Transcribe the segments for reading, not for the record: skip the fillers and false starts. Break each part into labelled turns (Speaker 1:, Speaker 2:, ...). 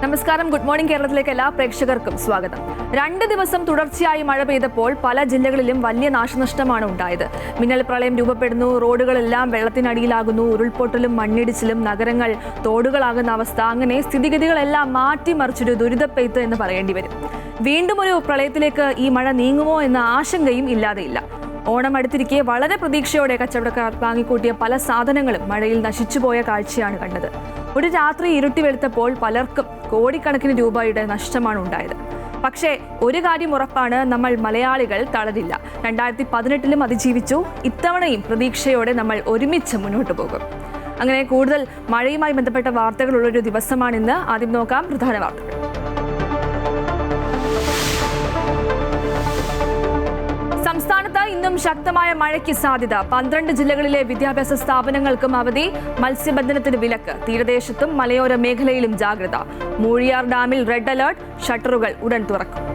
Speaker 1: നമസ്കാരം. Good morning കേരളത്തിലേക്ക് എല്ലാ പ്രേക്ഷകർക്കും സ്വാഗതം. 2 ദിവസം തുടർച്ചയായി മഴ പെയ്തപ്പോൾ പല ജില്ലകളിലും വലിയ നാശനഷ്ടമാണ് ഉണ്ടായത്. മിന്നൽ പ്രളയം രൂപപ്പെടുന്നു, റോഡുകളെല്ലാം വെള്ളത്തിനടിയിലാകുന്നു, ഉരുൾപൊട്ടലും മണ്ണിടിച്ചിലും നഗരങ്ങൾ തോടുകളാകുന്ന അവസ്ഥ. അങ്ങനെ സ്ഥിതിഗതികളെല്ലാം മാറ്റിമറിച്ചൊരു ദുരിതപ്പെയ്ത്ത് എന്ന് പറയേണ്ടി വരും. വീണ്ടും ഒരു പ്രളയത്തിലേക്ക് ഈ മഴ നീങ്ങുമോ എന്ന ആശങ്കയും ഇല്ലാതെയില്ല. ഓണം അടുത്തിരിക്കെ വളരെ പ്രതീക്ഷയോടെ കച്ചവടക്കാർ വാങ്ങിക്കൂട്ടിയ പല സാധനങ്ങളും മഴയിൽ നശിച്ചുപോയ കാഴ്ചയാണ് കണ്ടത്. ഒരു രാത്രി ഇരുട്ടി വെളുത്തപ്പോൾ പലർക്കും കോടിക്കണക്കിന് രൂപയുടെ നഷ്ടമാണ് ഉണ്ടായത്. പക്ഷേ ഒരു കാര്യം ഉറപ്പാണ്, നമ്മൾ മലയാളികൾ തളരില്ല. 2018 അതിജീവിച്ചു. ഇത്തവണയും പ്രതീക്ഷയോടെ നമ്മൾ ഒരുമിച്ച് മുന്നോട്ട് പോകും. അങ്ങനെ കൂടുതൽ മഴയുമായി ബന്ധപ്പെട്ട വാർത്തകളുള്ളൊരു ദിവസമാണിന്ന്. ആദ്യം നോക്കാം പ്രധാന വാർത്തകൾ. സംസ്ഥാനത്ത് ഇന്നും ശക്തമായ മഴയ്ക്ക് സാധ്യത. 12 ജില്ലകളിലെ വിദ്യാഭ്യാസ സ്ഥാപനങ്ങൾക്കും അവധി. മത്സ്യബന്ധനത്തിന് വിലക്ക്. തീരദേശത്തും മലയോര മേഖലയിലും ജാഗ്രത. മൂഴിയാർ ഡാമിൽ റെഡ് അലർട്ട്. ഷട്ടറുകൾ ഉടൻ തുറക്കും.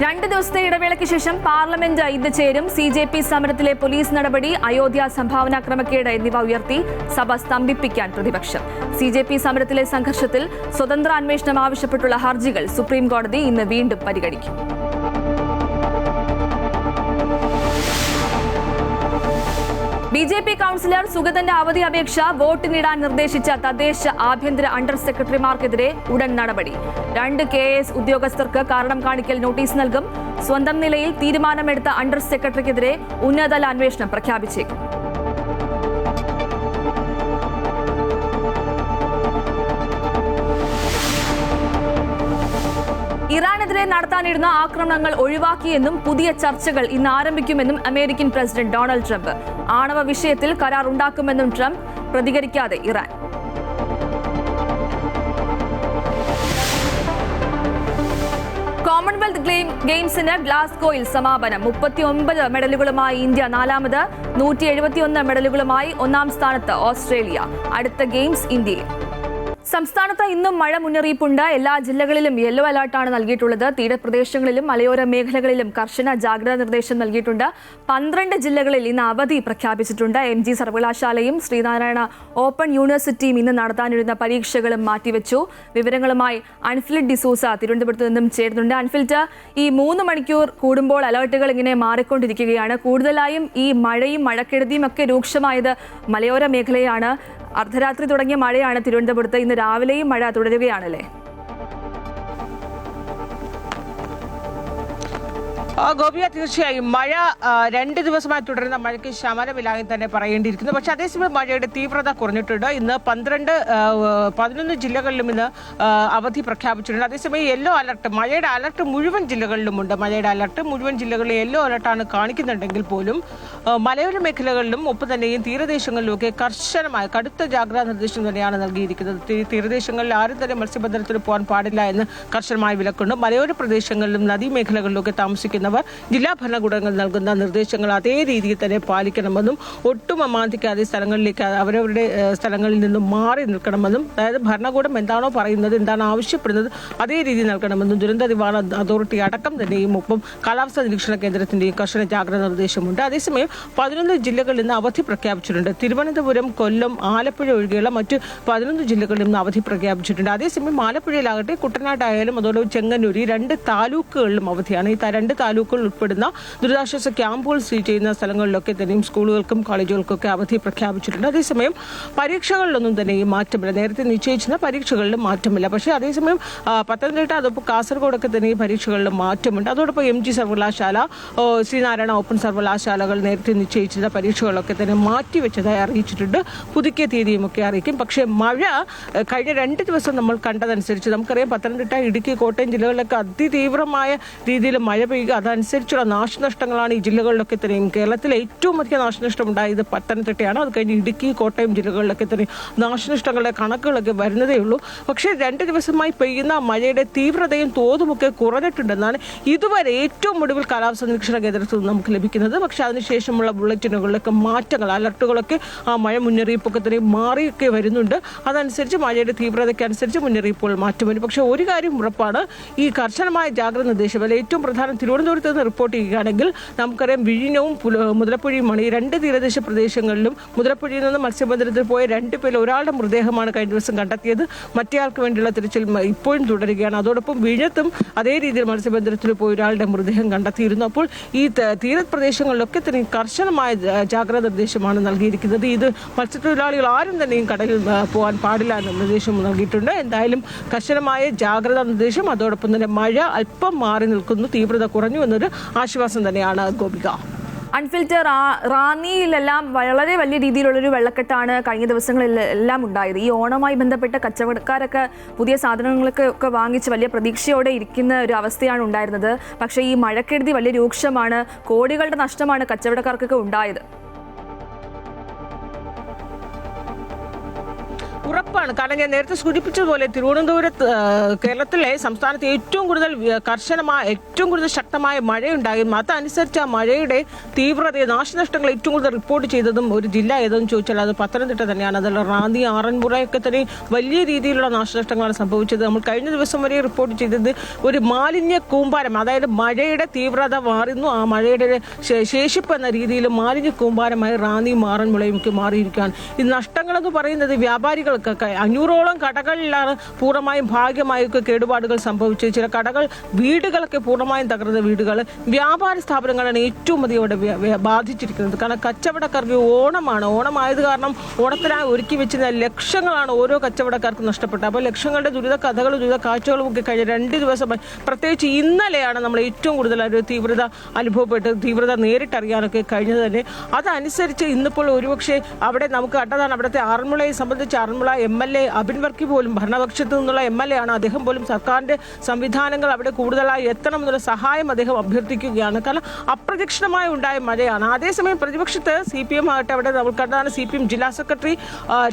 Speaker 1: 2 ദിവസത്തെ ഇടവേളയ്ക്ക് ശേഷം പാർലമെന്റ് ഇന്ന് ചേരും. CJP സമരത്തിലെ പോലീസ് നടപടി, അയോധ്യ സംഭാവന ക്രമക്കേട് എന്നിവ ഉയർത്തി സഭ സ്തംഭിപ്പിക്കാൻ പ്രതിപക്ഷം. CJP സമരത്തിലെ സംഘർഷത്തിൽ സ്വതന്ത്ര അന്വേഷണം ആവശ്യപ്പെട്ടുള്ള ഹർജികൾ സുപ്രീം കോടതി ഇന്ന് വീണ്ടും പരിഗണിക്കും. BJP കൗൺസിലർ സുഗതന്റെ അവധി അപേക്ഷ വോട്ടിനിടാൻ നിർദ്ദേശിച്ച തദ്ദേശ ആഭ്യന്തര അണ്ടർ സെക്രട്ടറിമാർക്കെതിരെ ഉടൻ നടപടി. 2 KAS ഉദ്യോഗസ്ഥർക്ക് കാരണം കാണിക്കൽ നോട്ടീസ് നൽകും. സ്വന്തം നിലയിൽ തീരുമാനമെടുത്ത അണ്ടർ സെക്രട്ടറിക്കെതിരെ ഉന്നതതല അന്വേഷണം പ്രഖ്യാപിച്ചേക്കും. ഇറാനെതിരെ നടത്താനിരുന്ന ആക്രമണങ്ങൾ ഒഴിവാക്കിയെന്നും പുതിയ ചർച്ചകൾ ഇന്ന് ആരംഭിക്കുമെന്നും അമേരിക്കൻ പ്രസിഡന്റ് ഡൊണാൾഡ് ട്രംപ്. ആണവ വിഷയത്തിൽ കരാർ ഉണ്ടാക്കുമെന്നും ട്രംപ്. പ്രതികരിക്കാതെ ഇറാൻ. കോമൺവെൽത്ത് ഗെയിംസിന് ഗ്ലാസ്ഗോയിൽ സമാപനം. 39 മെഡലുകളുമായി ഇന്ത്യ 4ാമത്. 171 മെഡലുകളുമായി 1ാം സ്ഥാനത്ത് ഓസ്ട്രേലിയ. അടുത്ത ഗെയിംസ് ഇന്ത്യയിൽ. സംസ്ഥാനത്ത് ഇന്നും മഴ മുന്നറിയിപ്പുണ്ട്. എല്ലാ ജില്ലകളിലും യെല്ലോ അലർട്ടാണ് നൽകിയിട്ടുള്ളത്. തീരപ്രദേശങ്ങളിലും മലയോര മേഖലകളിലും കർശന ജാഗ്രതാ നിർദ്ദേശം നൽകിയിട്ടുണ്ട്. 12 ജില്ലകളിൽ ഇന്ന് അവധി പ്രഖ്യാപിച്ചിട്ടുണ്ട്. MG സർവകലാശാലയും ശ്രീനാരായണ ഓപ്പൺ യൂണിവേഴ്സിറ്റിയും ഇന്ന് നടത്താനിരുന്ന പരീക്ഷകളും മാറ്റിവെച്ചു. വിവരങ്ങളുമായി അൻഫിലിറ്റ് ഡിസൂസ തിരുവനന്തപുരത്ത് നിന്നും ചേരുന്നുണ്ട്. അൻഫിലിറ്റ്, ഈ 3 മണിക്കൂർ കൂടുമ്പോൾ അലർട്ടുകൾ ഇങ്ങനെ മാറിക്കൊണ്ടിരിക്കുകയാണ്. കൂടുതലായും ഈ മഴയും മഴക്കെടുതിയും ഒക്കെ രൂക്ഷമായത് മലയോര മേഖലയാണ്. അർദ്ധരാത്രി തുടങ്ങിയ മഴയാണ് തിരുവനന്തപുരത്ത്. ഇന്ന് രാവിലെയും മഴ തുടരുകയാണല്ലേ?
Speaker 2: ഗോപിയ, തീർച്ചയായും മഴ 2 ദിവസമായി തുടരുന്ന മഴയ്ക്ക് ശമനമില്ലാതെ തന്നെ പറയേണ്ടിയിരിക്കുന്നു. പക്ഷേ അതേസമയം മഴയുടെ തീവ്രത കുറഞ്ഞിട്ടുണ്ട്. ഇന്ന് 11 ജില്ലകളിലും ഇന്ന് അവധി പ്രഖ്യാപിച്ചിട്ടുണ്ട്. അതേസമയം യെല്ലോ അലർട്ട്, മഴയുടെ അലർട്ട് മുഴുവൻ ജില്ലകളിലുമുണ്ട്. മഴയുടെ അലർട്ട് മുഴുവൻ ജില്ലകളിലും യെല്ലോ അലർട്ടാണ് കാണിക്കുന്നുണ്ടെങ്കിൽ പോലും മലയോര മേഖലകളിലും ഒപ്പം തന്നെയും തീരദേശങ്ങളിലുമൊക്കെ കർശനമായ കടുത്ത ജാഗ്രതാ നിർദ്ദേശം തന്നെയാണ് നൽകിയിരിക്കുന്നത്. തീരദേശങ്ങളിൽ ആരും തന്നെ മത്സ്യബന്ധനത്തിന് പോകാൻ പാടില്ല എന്ന് കർശനമായ വിലക്കുണ്ട്. മലയോര പ്രദേശങ്ങളിലും നദീമേഖലകളിലൊക്കെ താമസിക്കുന്ന ജില്ലാ ഭരണകൂടങ്ങൾ നൽകുന്ന നിർദ്ദേശങ്ങൾ അതേ രീതിയിൽ തന്നെ പാലിക്കണമെന്നും ഒട്ടും അമാന്തിക്കാതെ സ്ഥലങ്ങളിലേക്ക് അവരവരുടെ സ്ഥലങ്ങളിൽ നിന്നും മാറി നിൽക്കണമെന്നും, അതായത് ഭരണകൂടം എന്താണോ പറയുന്നത്, എന്താണ് ആവശ്യപ്പെടുന്നത് അതേ രീതിയിൽ നൽകണമെന്നും ദുരന്ത നിവാരണ അതോറിറ്റി അടക്കം തന്നെയും ഒപ്പം കാലാവസ്ഥാ നിരീക്ഷണ കേന്ദ്രത്തിന്റെയും കർശന ജാഗ്രതാ നിർദ്ദേശമുണ്ട്. അതേസമയം 11 ജില്ലകളിൽ നിന്ന് അവധി പ്രഖ്യാപിച്ചിട്ടുണ്ട്. തിരുവനന്തപുരം, കൊല്ലം, ആലപ്പുഴ ഒഴികെയുള്ള മറ്റ് 11 ജില്ലകളിൽ നിന്ന് അവധി പ്രഖ്യാപിച്ചിട്ടുണ്ട്. അതേസമയം ആലപ്പുഴയിലാകട്ടെ കുട്ടനാടായാലും അതുപോലെ ചെങ്ങന്നൂർ, ഈ 2 താലൂക്കുകളിലും അവധിയാണ്. ഈ 2 താലൂക്കുകൾ ഉൾപ്പെടുന്ന ദുരിതാശ്വാസ ക്യാമ്പുകൾ സ്ഥിതി ചെയ്യുന്ന സ്ഥലങ്ങളിലൊക്കെ തന്നെയും സ്കൂളുകൾക്കും കോളേജുകൾക്കൊക്കെ അവധി പ്രഖ്യാപിച്ചിട്ടുണ്ട്. അതേസമയം പരീക്ഷകളിലൊന്നും തന്നെയും മാറ്റമില്ല. നേരത്തെ നിശ്ചയിച്ചിരുന്ന പരീക്ഷകളിലും മാറ്റമില്ല. പക്ഷേ അതേസമയം പത്തനംതിട്ട, അതോടൊപ്പം കാസർഗോഡൊക്കെ തന്നെ പരീക്ഷകളിലും മാറ്റമുണ്ട്. അതോടൊപ്പം MG സർവകലാശാല, ശ്രീനാരായണ ഓപ്പൺ സർവകലാശാലകൾ നേരത്തെ നിശ്ചയിച്ചിരുന്ന പരീക്ഷകളൊക്കെ തന്നെ മാറ്റിവെച്ചതായി അറിയിച്ചിട്ടുണ്ട്. പുതുക്കിയ തീയതിയുമൊക്കെ അറിയിക്കും. പക്ഷേ മഴ കഴിഞ്ഞ 2 ദിവസം നമ്മൾ കണ്ടതനുസരിച്ച് നമുക്കറിയാം, പത്തനംതിട്ട, ഇടുക്കി, കോട്ടയം ജില്ലകളിലൊക്കെ അതിതീവ്രമായ രീതിയിൽ മഴ പെയ്യുക, അതനുസരിച്ചുള്ള നാശനഷ്ടങ്ങളാണ് ഈ ജില്ലകളിലൊക്കെ തന്നെയും. കേരളത്തിൽ ഏറ്റവും അധികം നാശനഷ്ടം ഉണ്ടായത് പത്തനംതിട്ടയാണ്. അത് കഴിഞ്ഞ് ഇടുക്കി, കോട്ടയം ജില്ലകളിലൊക്കെ തന്നെ നാശനഷ്ടങ്ങളുടെ കണക്കുകളൊക്കെ വരുന്നതേ ഉള്ളൂ. പക്ഷേ 2 ദിവസമായി പെയ്യുന്ന മഴയുടെ തീവ്രതയും തോതുമൊക്കെ കുറഞ്ഞിട്ടുണ്ടെന്നാണ് ഇതുവരെ ഏറ്റവും ഒടുവിൽ കാലാവസ്ഥാ നിരീക്ഷണ കേന്ദ്രത്തിൽ നിന്ന് നമുക്ക് ലഭിക്കുന്നത്. പക്ഷേ അതിനുശേഷമുള്ള ബുള്ളറ്റിനുകളിലൊക്കെ മാറ്റങ്ങൾ, അലർട്ടുകളൊക്കെ ആ മഴ മുന്നറിയിപ്പൊക്കെ തന്നെ മാറിയൊക്കെ വരുന്നുണ്ട്. അതനുസരിച്ച് മഴയുടെ തീവ്രതയ്ക്ക് അനുസരിച്ച് മുന്നറിയിപ്പുകൾ മാറ്റം വരും. പക്ഷേ ഒരു കാര്യം ഉറപ്പാണ്, ഈ കർശനമായ ജാഗ്രത നിർദ്ദേശം, ഏറ്റവും പ്രധാനം തിരുവനന്തപുരം തിരുവനന്തപുരത്ത് നിന്ന് റിപ്പോർട്ട് ചെയ്യുകയാണെങ്കിൽ നമുക്കറിയാം വിഴിഞ്ഞവും മുതലപ്പുഴയുമാണ് ഈ രണ്ട് തീരദേശ പ്രദേശങ്ങളിലും. മുതലപ്പുഴയിൽ നിന്ന് മത്സ്യബന്ധനത്തിൽ പോയ 2 പേരിൽ ഒരാളുടെ മൃതദേഹമാണ് കഴിഞ്ഞ ദിവസം കണ്ടെത്തിയത്. മറ്റേയാൾക്ക് വേണ്ടിയുള്ള തിരച്ചിൽ ഇപ്പോഴും തുടരുകയാണ്. അതോടൊപ്പം വിഴിഞ്ഞത്തും അതേ രീതിയിൽ മത്സ്യബന്ധനത്തിൽ പോയ ഒരാളുടെ മൃതദേഹം കണ്ടെത്തിയിരുന്നു. അപ്പോൾ ഈ തീരപ്രദേശങ്ങളിലൊക്കെ തന്നെ കർശനമായ ജാഗ്രതാ നിർദ്ദേശമാണ് നൽകിയിരിക്കുന്നത്. ഇത് മത്സ്യത്തൊഴിലാളികൾ ആരും തന്നെയും കടലിൽ പോകാൻ പാടില്ല എന്ന നിർദ്ദേശം നൽകിയിട്ടുണ്ട്. എന്തായാലും കർശനമായ ജാഗ്രതാ നിർദ്ദേശം, അതോടൊപ്പം തന്നെ മഴ അല്പം മാറി നിൽക്കുന്നു, തീവ്രത കുറഞ്ഞു എന്നൊരു ആശ്വാസം തന്നെയാണ് ഗോപിക.
Speaker 1: അൺഫിൽറ്റർ റാന്നിയിലെല്ലാം വളരെ വലിയ രീതിയിലുള്ളൊരു വെള്ളക്കെട്ടാണ് കഴിഞ്ഞ ദിവസങ്ങളിലെല്ലാം ഉണ്ടായത്. ഈ ഓണവുമായി ബന്ധപ്പെട്ട കച്ചവടക്കാരൊക്കെ പുതിയ സാധനങ്ങളൊക്കെ വാങ്ങിച്ച് വലിയ പ്രതീക്ഷയോടെ ഇരിക്കുന്ന ഒരു അവസ്ഥയാണ് ഉണ്ടായിരുന്നത്. പക്ഷേ ഈ മഴക്കെടുതി വലിയ രൂക്ഷമാണ്. കോടികളുടെ നഷ്ടമാണ് കച്ചവടക്കാർക്കൊക്കെ ഉണ്ടായത്.
Speaker 2: ഉറപ്പാണ്. കാരണം ഞാൻ നേരത്തെ സൂചിപ്പിച്ചതുപോലെ തിരുവനന്തപുരത്ത് കേരളത്തിലെ സംസ്ഥാനത്ത് ഏറ്റവും കൂടുതൽ ശക്തമായ മഴയുണ്ടായിരുന്നു. അതനുസരിച്ച് ആ മഴയുടെ തീവ്രതയെ നാശനഷ്ടങ്ങൾ ഏറ്റവും കൂടുതൽ റിപ്പോർട്ട് ചെയ്തതും ഒരു ജില്ല ഏതെന്ന് ചോദിച്ചാൽ അത് പത്തനംതിട്ട തന്നെയാണ്. അതിൽ റാന്നി, ആറന്മുളയൊക്കെ തന്നെ വലിയ രീതിയിലുള്ള നാശനഷ്ടങ്ങളാണ് സംഭവിച്ചത്. നമ്മൾ കഴിഞ്ഞ ദിവസം വരെ റിപ്പോർട്ട് ചെയ്തത് ഒരു മാലിന്യ കൂമ്പാരം, അതായത് മഴയുടെ തീവ്രത മാറുന്നു, ആ മഴയുടെ ശേഷിപ്പ് എന്ന രീതിയിൽ മാലിന്യ കൂമ്പാരമായി റാന്നിയും ആറന്മുളയും ഒക്കെ മാറിയിരിക്കുകയാണ്. ഈ നഷ്ടങ്ങളെന്ന് പറയുന്നത് വ്യാപാരികൾ 500ഓളം കടകളിലാണ് പൂർണ്ണമായും ഭാഗ്യമായൊക്കെ കേടുപാടുകൾ സംഭവിച്ചത്. ചില കടകൾ, വീടുകളൊക്കെ പൂർണ്ണമായും തകർന്ന വീടുകൾ, വ്യാപാര സ്ഥാപനങ്ങളാണ് ഏറ്റവും അധികം ഇവിടെ ബാധിച്ചിരിക്കുന്നത്. കാരണം കച്ചവടക്കാർക്ക് ഓണമായത് കാരണം ഓണത്തിനായി ഒരുക്കി വെച്ചിരുന്ന ലക്ഷങ്ങളാണ് ഓരോ കച്ചവടക്കാർക്കും നഷ്ടപ്പെട്ടത്. അപ്പോൾ ലക്ഷങ്ങളുടെ ദുരിത കഥകളും ദുരിത കാഴ്ചകളും ഒക്കെ കഴിഞ്ഞ 2 ദിവസമായി, പ്രത്യേകിച്ച് ഇന്നലെയാണ് നമ്മൾ ഏറ്റവും കൂടുതൽ ഒരു തീവ്രത അനുഭവപ്പെട്ട് തീവ്രത നേരിട്ടറിയാനൊക്കെ കഴിഞ്ഞത് തന്നെ. അതനുസരിച്ച് ഇന്നിപ്പോൾ ഒരുപക്ഷെ അവിടെ നമുക്ക് കണ്ടതാണ്. അവിടുത്തെ ആറന്മുളയെ സംബന്ധിച്ച് ആറന്മുള MLA അബിൻ വർക്കി പോലും ഭരണപക്ഷത്തു നിന്നുള്ള MLA ആണ്. അദ്ദേഹം പോലും സർക്കാരിന്റെ സംവിധാനങ്ങൾ അവിടെ കൂടുതലായി എത്തണം എന്നുള്ള സഹായം അദ്ദേഹം അഭ്യർത്ഥിക്കുകയാണ്. കാരണം അപ്രതീക്ഷിതമായി ഉണ്ടായ മഴയാണ്. അതേസമയം പ്രതിപക്ഷത്ത് CPM ആകട്ടെ, അവിടെ നമ്മൾ കണ്ടതാണ് CPM ജില്ലാ സെക്രട്ടറി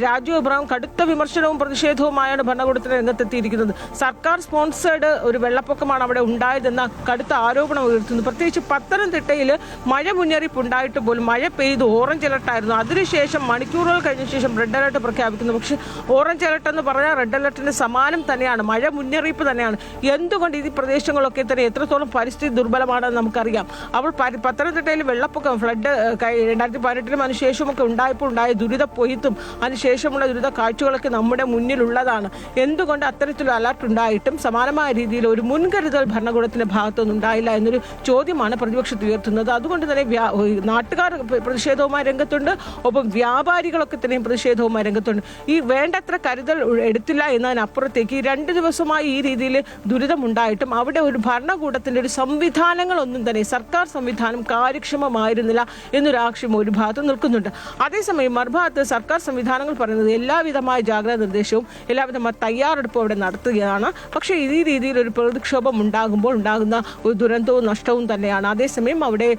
Speaker 2: രാജു എബ്രഹാം കടുത്ത വിമർശനവും പ്രതിഷേധവുമായാണ് ഭരണകൂടത്തിന് രംഗത്തെത്തിയിരിക്കുന്നത്. സർക്കാർ സ്പോൺസേഡ് ഒരു വെള്ളപ്പൊക്കമാണ് അവിടെ ഉണ്ടായതെന്ന കടുത്ത ആരോപണം ഉയർത്തുന്നു. പ്രത്യേകിച്ച് പത്തനംതിട്ടയിൽ മഴ മുന്നറിയിപ്പ് ഉണ്ടായിട്ട് പോലും മഴ പെയ്ത് ഓറഞ്ച് അലർട്ടായിരുന്നു. അതിനുശേഷം മണിക്കൂറുകൾ കഴിഞ്ഞ ശേഷം റെഡ് അലർട്ട് പ്രഖ്യാപിക്കുന്നു. പക്ഷേ ഓറഞ്ച് അലർട്ട് എന്ന് പറഞ്ഞാൽ റെഡ് അലർട്ടിന് സമാനം തന്നെയാണ്, മഴ മുന്നറിയിപ്പ് തന്നെയാണ്. എന്തുകൊണ്ട് ഈ പ്രദേശങ്ങളൊക്കെ തന്നെ എത്രത്തോളം പരിസ്ഥിതി ദുർബലമാണെന്ന് നമുക്കറിയാം. അപ്പോൾ പത്തനംതിട്ടയിൽ വെള്ളപ്പൊക്കം, ഫ്ലഡ് 2018 അതിനുശേഷമൊക്കെ ഉണ്ടായപ്പോൾ ഉണ്ടായ ദുരിത പൊയ്ത്തും അതിനുശേഷമുള്ള ദുരിത കാഴ്ചകളൊക്കെ നമ്മുടെ മുന്നിലുള്ളതാണ്. എന്തുകൊണ്ട് അത്തരത്തിലുള്ള അലർട്ട് ഉണ്ടായിട്ടും സമാനമായ രീതിയിൽ ഒരു മുൻകരുതൽ ഭരണകൂടത്തിന്റെ ഭാഗത്തുനിന്ന് ഉണ്ടായില്ല എന്നൊരു ചോദ്യമാണ് പ്രതിപക്ഷത്ത് ഉയർത്തുന്നത്. അതുകൊണ്ട് തന്നെ നാട്ടുകാർ പ്രതിഷേധവുമായി രംഗത്തുണ്ട്, ഒപ്പം വ്യാപാരികളൊക്കെ തന്നെയും പ്രതിഷേധവുമായി രംഗത്തുണ്ട്. ഈ വേണ്ടത്ര കരുതൽ എടുത്തില്ല എന്നതിനപ്പുറത്തേക്ക് ഈ 2 ദിവസമായി ഈ രീതിയിൽ ദുരിതമുണ്ടായിട്ടും അവിടെ ഒരു ഭരണകൂടത്തിന്റെ ഒരു സംവിധാനങ്ങളൊന്നും തന്നെ, സർക്കാർ സംവിധാനം കാര്യക്ഷമമായിരുന്നില്ല എന്നൊരു ആക്ഷേപം ഒരു ഭാഗത്ത് നിൽക്കുന്നുണ്ട്. അതേസമയം മറുഭാഗത്ത് സർക്കാർ സംവിധാനങ്ങൾ പറയുന്നത് എല്ലാവിധമായ ജാഗ്രതാ നിർദ്ദേശവും എല്ലാവിധമായ തയ്യാറെടുപ്പും അവിടെ നടത്തുകയാണ്. പക്ഷേ ഈ രീതിയിൽ ഒരു പ്രതിക്ഷോഭം ഉണ്ടാകുമ്പോൾ ഉണ്ടാകുന്ന ഒരു ദുരന്തവും നഷ്ടവും തന്നെയാണ്. അതേസമയം അവിടെ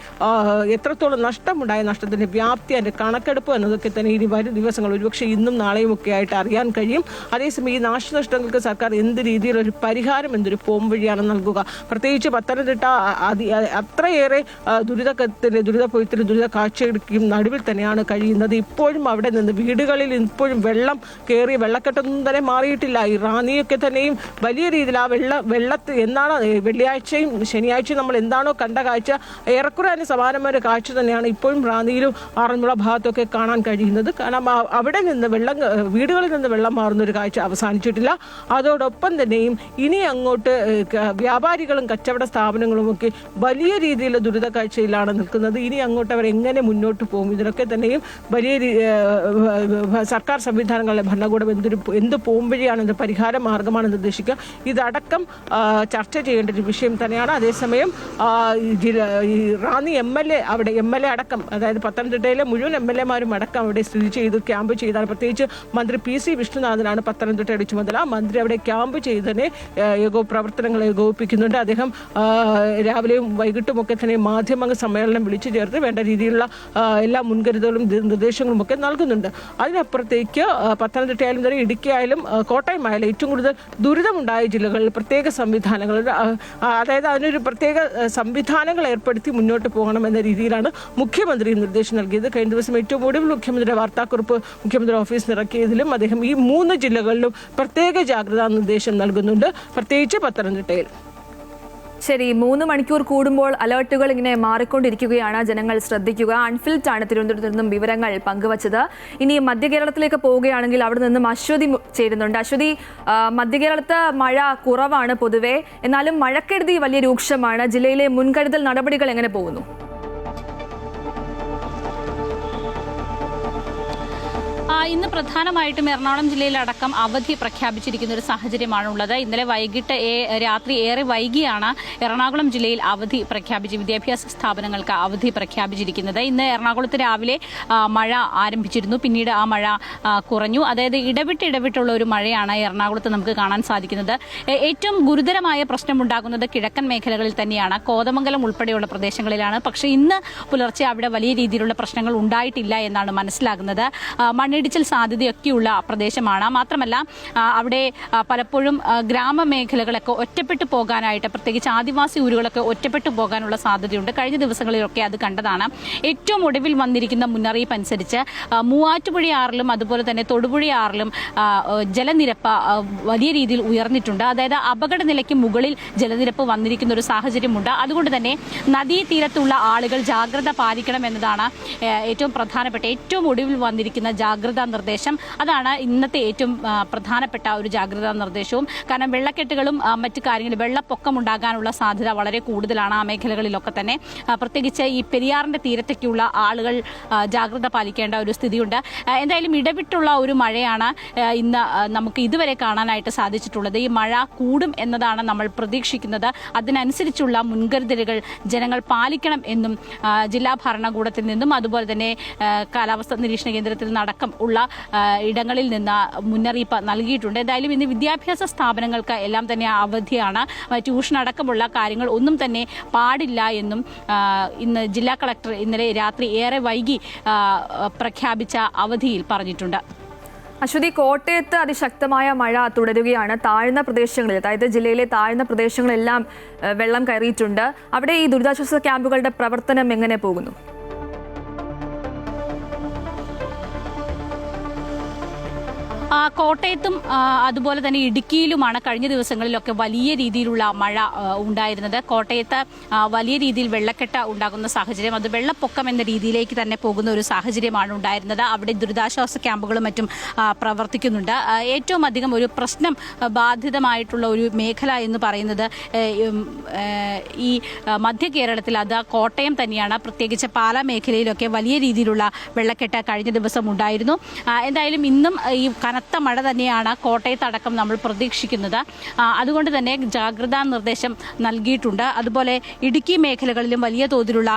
Speaker 2: എത്രത്തോളം നഷ്ടമുണ്ടായ നഷ്ടത്തിന്റെ വ്യാപ്തി, അതിന്റെ കണക്കെടുപ്പ് എന്നതൊക്കെ തന്നെ ഇനി വരും ദിവസങ്ങൾ, ഒരുപക്ഷെ ഇന്നും നാളെയും ഒക്കെ ആയിട്ട് അറിയാൻ കഴിയും. അതേസമയം ഈ നാശനഷ്ടങ്ങൾക്ക് സർക്കാർ എന്ത് രീതിയിലൊരു പരിഹാരം, എന്തൊരു പോംവഴിയാണ് നൽകുക. പ്രത്യേകിച്ച് പത്തനംതിട്ട അത്രയേറെ ദുരിതപ്പൊയ്ത്തിന് ദുരിത കാഴ്ചയ്ക്കും നടുവിൽ തന്നെയാണ് കഴിയുന്നത്. ഇപ്പോഴും അവിടെ നിന്ന് വീടുകളിൽ ഇപ്പോഴും വെള്ളം കയറി, വെള്ളക്കെട്ടൊന്നും തന്നെ മാറിയിട്ടില്ല. ഈ റാന്നിയൊക്കെ തന്നെയും വലിയ രീതിയിൽ ആ വെള്ളത്തിൽ എന്നാണ് വെള്ളിയാഴ്ചയും ശനിയാഴ്ചയും നമ്മൾ എന്താണോ കണ്ട കാഴ്ച, ഏറെക്കുറെ അതിന് സമാനമായ ഒരു കാഴ്ച തന്നെയാണ് ഇപ്പോഴും റാന്നിയിലും ആറന്മുള ഭാഗത്തൊക്കെ കാണാൻ കഴിയുന്നത്. കാരണം അവിടെ നിന്ന് വീടുകളിൽ നിന്ന് വെള്ളം മാറുന്ന ഒരു കാഴ്ച അവസാനിച്ചിട്ടില്ല. അതോടൊപ്പം തന്നെയും ഇനി അങ്ങോട്ട് വ്യാപാരികളും കച്ചവട സ്ഥാപനങ്ങളും ഒക്കെ വലിയ രീതിയിൽ ദുരിത കാഴ്ചയിലാണ് നിൽക്കുന്നത്. ഇനി അങ്ങോട്ട് അവർ എങ്ങനെ മുന്നോട്ട് പോകും? ഇതിനൊക്കെ തന്നെയും വലിയ സർക്കാർ സംവിധാനങ്ങളിലെ ഭരണകൂടം എന്ത് പോംവഴിയാണ്, എന്ത് പരിഹാര മാർഗമാണ് നിർദ്ദേശിക്കുക, ഇതടക്കം ചർച്ച ചെയ്യേണ്ട ഒരു വിഷയം തന്നെയാണ്. അതേസമയം ഈ റാന്നി MLA അടക്കം, അതായത് പത്തനംതിട്ടയിലെ മുഴുവൻ MLA-മാരും അടക്കം അവിടെ സ്ഥിതി ചെയ്ത് ക്യാമ്പ് ചെയ്താണ്. പ്രത്യേകിച്ച് മന്ത്രി PC വിഷ്ണുനാഥനാണ് പത്തനംതിട്ടയുടെ ചുമതല. മന്ത്രി അവിടെ ക്യാമ്പ് ചെയ്തതിനെ പ്രവർത്തനങ്ങൾ ഏകോപിപ്പിക്കുന്നുണ്ട്. അദ്ദേഹം രാവിലെയും വൈകിട്ടും ഒക്കെ തന്നെ മാധ്യമ സമ്മേളനം വിളിച്ചു ചേർത്ത് വേണ്ട രീതിയിലുള്ള എല്ലാ മുൻകരുതലും നിർദ്ദേശങ്ങളും ഒക്കെ നൽകുന്നുണ്ട്. അതിനപ്പുറത്തേക്ക് പത്തനംതിട്ടയായാലും തന്നെ ഇടുക്കിയായാലും കോട്ടയമായാലും ഏറ്റവും കൂടുതൽ ദുരിതമുണ്ടായ ജില്ലകളിൽ പ്രത്യേക സംവിധാനങ്ങൾ, അതായത് അതിനൊരു പ്രത്യേക സംവിധാനങ്ങൾ ഏർപ്പെടുത്തി മുന്നോട്ട് പോകണം എന്ന രീതിയിലാണ് മുഖ്യമന്ത്രി നിർദ്ദേശം നൽകിയത്. കഴിഞ്ഞ ദിവസം ഏറ്റവും ഒടുവിൽ മുഖ്യമന്ത്രിയുടെ വാർത്താക്കുറിപ്പ് മുഖ്യമന്ത്രി ഓഫീസിൽ ഇറക്കിയതിലും അദ്ദേഹം ഈ 3 ജില്ലകളിലും പ്രത്യേക ജാഗ്രതാ നിർദ്ദേശം നൽകുന്നുണ്ട്, പ്രത്യേകിച്ച് പത്തനംതിട്ടയിൽ.
Speaker 1: ശരി, 3 മണിക്കൂർ കൂടുമ്പോൾ അലേർട്ടുകൾ ഇങ്ങനെ മാറിക്കൊണ്ടിരിക്കുകയാണ്. ജനങ്ങൾ ശ്രദ്ധിക്കുക. അൺഫിൽഡ് ആണ് തിരുവനന്തപുരത്ത് നിന്നും വിവരങ്ങൾ പങ്കുവച്ചത്. ഇനി മധ്യ കേരളത്തിലേക്ക് പോവുകയാണെങ്കിൽ അവിടെ നിന്നും അശ്വതി ചേരുന്നുണ്ട്. അശ്വതി, മധ്യ കേരളത്ത് മഴ കുറവാണ് പൊതുവെ, എന്നാലും മഴക്കെടുതി വലിയ രൂക്ഷമാണ്. ജില്ലയിലെ മുൻകരുതൽ നടപടികൾ എങ്ങനെ പോകുന്നു?
Speaker 3: ഇന്ന് പ്രധാനമായിട്ടും എറണാകുളം ജില്ലയിലടക്കം അവധി പ്രഖ്യാപിച്ചിരിക്കുന്ന ഒരു സാഹചര്യമാണുള്ളത്. ഇന്നലെ രാത്രി ഏറെ വൈകിയാണ് എറണാകുളം ജില്ലയിൽ അവധി പ്രഖ്യാപിച്ച് വിദ്യാഭ്യാസ സ്ഥാപനങ്ങൾക്ക് അവധി പ്രഖ്യാപിച്ചിരിക്കുന്നത്. ഇന്ന് എറണാകുളത്ത് രാവിലെ മഴ ആരംഭിച്ചിരുന്നു, പിന്നീട് ആ മഴ കുറഞ്ഞു. അതായത് ഇടവിട്ടുള്ള ഒരു മഴയാണ് എറണാകുളത്ത് നമുക്ക് കാണാൻ സാധിക്കുന്നത്. ഏറ്റവും ഗുരുതരമായ പ്രശ്നമുണ്ടാകുന്നത് കിഴക്കൻ മേഖലകളിൽ തന്നെയാണ്, കോതമംഗലം ഉൾപ്പെടെയുള്ള പ്രദേശങ്ങളിലാണ്. പക്ഷേ ഇന്ന് പുലർച്ചെ അവിടെ വലിയ രീതിയിലുള്ള പ്രശ്നങ്ങൾ ഉണ്ടായിട്ടില്ല എന്നാണ് മനസ്സിലാകുന്നത്. മണ്ണിടിച്ചിൽ സാധ്യതയൊക്കെയുള്ള പ്രദേശമാണ്. മാത്രമല്ല അവിടെ പലപ്പോഴും ഗ്രാമമേഖലകളൊക്കെ ഒറ്റപ്പെട്ടു പോകാനായിട്ട്, പ്രത്യേകിച്ച് ആദിവാസി ഊരുകളൊക്കെ ഒറ്റപ്പെട്ടു പോകാനുള്ള സാധ്യതയുണ്ട്. കഴിഞ്ഞ ദിവസങ്ങളിലൊക്കെ അത് കണ്ടതാണ്. ഏറ്റവും ഒടുവിൽ വന്നിരിക്കുന്ന മുന്നറിയിപ്പ് അനുസരിച്ച് മൂവാറ്റുപുഴയാറിലും അതുപോലെ തന്നെ തൊടുപുഴയാറിലും ജലനിരപ്പ് വലിയ രീതിയിൽ ഉയർന്നിട്ടുണ്ട്. അതായത് അപകടനിലയ്ക്ക് മുകളിൽ ജലനിരപ്പ് വന്നിരിക്കുന്ന ഒരു സാഹചര്യമുണ്ട്. അതുകൊണ്ട് തന്നെ നദീതീരത്തുള്ള ആളുകൾ ജാഗ്രത പാലിക്കണം എന്നതാണ് ഏറ്റവും പ്രധാനപ്പെട്ട, ഏറ്റവും ഒടുവിൽ വന്നിരിക്കുന്ന ജാഗ്രതാ നിർദ്ദേശം. അതാണ് ഇന്നത്തെ ഏറ്റവും പ്രധാനപ്പെട്ട ഒരു ജാഗ്രതാ നിർദ്ദേശവും. കാരണം വെള്ളക്കെട്ടുകളും മറ്റു കാര്യങ്ങളും, വെള്ളപ്പൊക്കം ഉണ്ടാകാനുള്ള സാധ്യത വളരെ കൂടുതലാണ് ആ മേഖലകളിലൊക്കെ തന്നെ. പ്രത്യേകിച്ച് ഈ പെരിയാറിന്റെ തീരത്തേക്കുള്ള ആളുകൾ ജാഗ്രത പാലിക്കേണ്ട ഒരു സ്ഥിതിയുണ്ട്. എന്തായാലും ഇടവിട്ടുള്ള ഒരു മഴയാണ് ഇന്ന് നമുക്ക് ഇതുവരെ കാണാനായിട്ട് സാധിച്ചിട്ടുള്ളത്. ഈ മഴ കൂടും എന്നതാണ് നമ്മൾ പ്രതീക്ഷിക്കുന്നത്. അതിനനുസരിച്ചുള്ള മുൻകരുതലുകൾ ജനങ്ങൾ പാലിക്കണം എന്നും ജില്ലാ ഭരണകൂടത്തിൽ നിന്നും അതുപോലെ തന്നെ കാലാവസ്ഥാ നിരീക്ഷണ കേന്ദ്രത്തിൽ നിന്നടക്കം ഉള്ള ഇടങ്ങളിൽ നിന്ന് മുന്നറിയിപ്പ് നൽകിയിട്ടുണ്ട്. എന്തായാലും ഇന്ന് വിദ്യാഭ്യാസ സ്ഥാപനങ്ങൾക്ക് എല്ലാം തന്നെ അവധിയാണ്. ട്യൂഷൻ അടക്കമുള്ള കാര്യങ്ങൾ ഒന്നും തന്നെ പാടില്ല എന്നും ഇന്ന് ജില്ലാ കളക്ടർ ഇന്നലെ രാത്രി ഏറെ വൈകി പ്രഖ്യാപിച്ച അവധിയിൽ പറഞ്ഞിട്ടുണ്ട്.
Speaker 1: അശ്വതി, കോട്ടയത്ത് അതിശക്തമായ മഴ തുടരുകയാണ്. താഴ്ന്ന പ്രദേശങ്ങളിൽ, അതായത് ജില്ലയിലെ താഴ്ന്ന പ്രദേശങ്ങളെല്ലാം വെള്ളം കയറിയിട്ടുണ്ട്. അവിടെ ഈ ദുരിതാശ്വാസ ക്യാമ്പുകളുടെ പ്രവർത്തനം എങ്ങനെ പോകുന്നു?
Speaker 3: കോട്ടയത്തും അതുപോലെ തന്നെ ഇടുക്കിയിലുമാണ് കഴിഞ്ഞ ദിവസങ്ങളിലൊക്കെ വലിയ രീതിയിലുള്ള മഴ ഉണ്ടായിരുന്നത്. കോട്ടയത്ത് വലിയ രീതിയിൽ വെള്ളക്കെട്ട് ഉണ്ടാകുന്ന സാഹചര്യം, അത് വെള്ളപ്പൊക്കം എന്ന രീതിയിലേക്ക് തന്നെ പോകുന്ന ഒരു സാഹചര്യമാണ് ഉണ്ടായിരുന്നത്. അവിടെ ദുരിതാശ്വാസ ക്യാമ്പുകളും മറ്റും പ്രവർത്തിക്കുന്നുണ്ട്. ഏറ്റവും അധികം ഒരു പ്രശ്നം ബാധിതമായിട്ടുള്ള ഒരു മേഖല എന്ന് പറയുന്നത് ഈ മധ്യ കേരളത്തിൽ അത് കോട്ടയം തന്നെയാണ്. പ്രത്യേകിച്ച് പാലാ മേഖലയിലൊക്കെ വലിയ രീതിയിലുള്ള വെള്ളക്കെട്ട് കഴിഞ്ഞ ദിവസം ഉണ്ടായിരുന്നു. എന്തായാലും ഇന്നും ഈ കനത്ത മഴ തന്നെയാണ് കോട്ടയത്തടക്കം നമ്മൾ പ്രതീക്ഷിക്കുന്നത്. അതുകൊണ്ട് തന്നെ ജാഗ്രതാ നിർദ്ദേശം നൽകിയിട്ടുണ്ട്. അതുപോലെ ഇടുക്കി മേഖലകളിലും വലിയ തോതിലുള്ള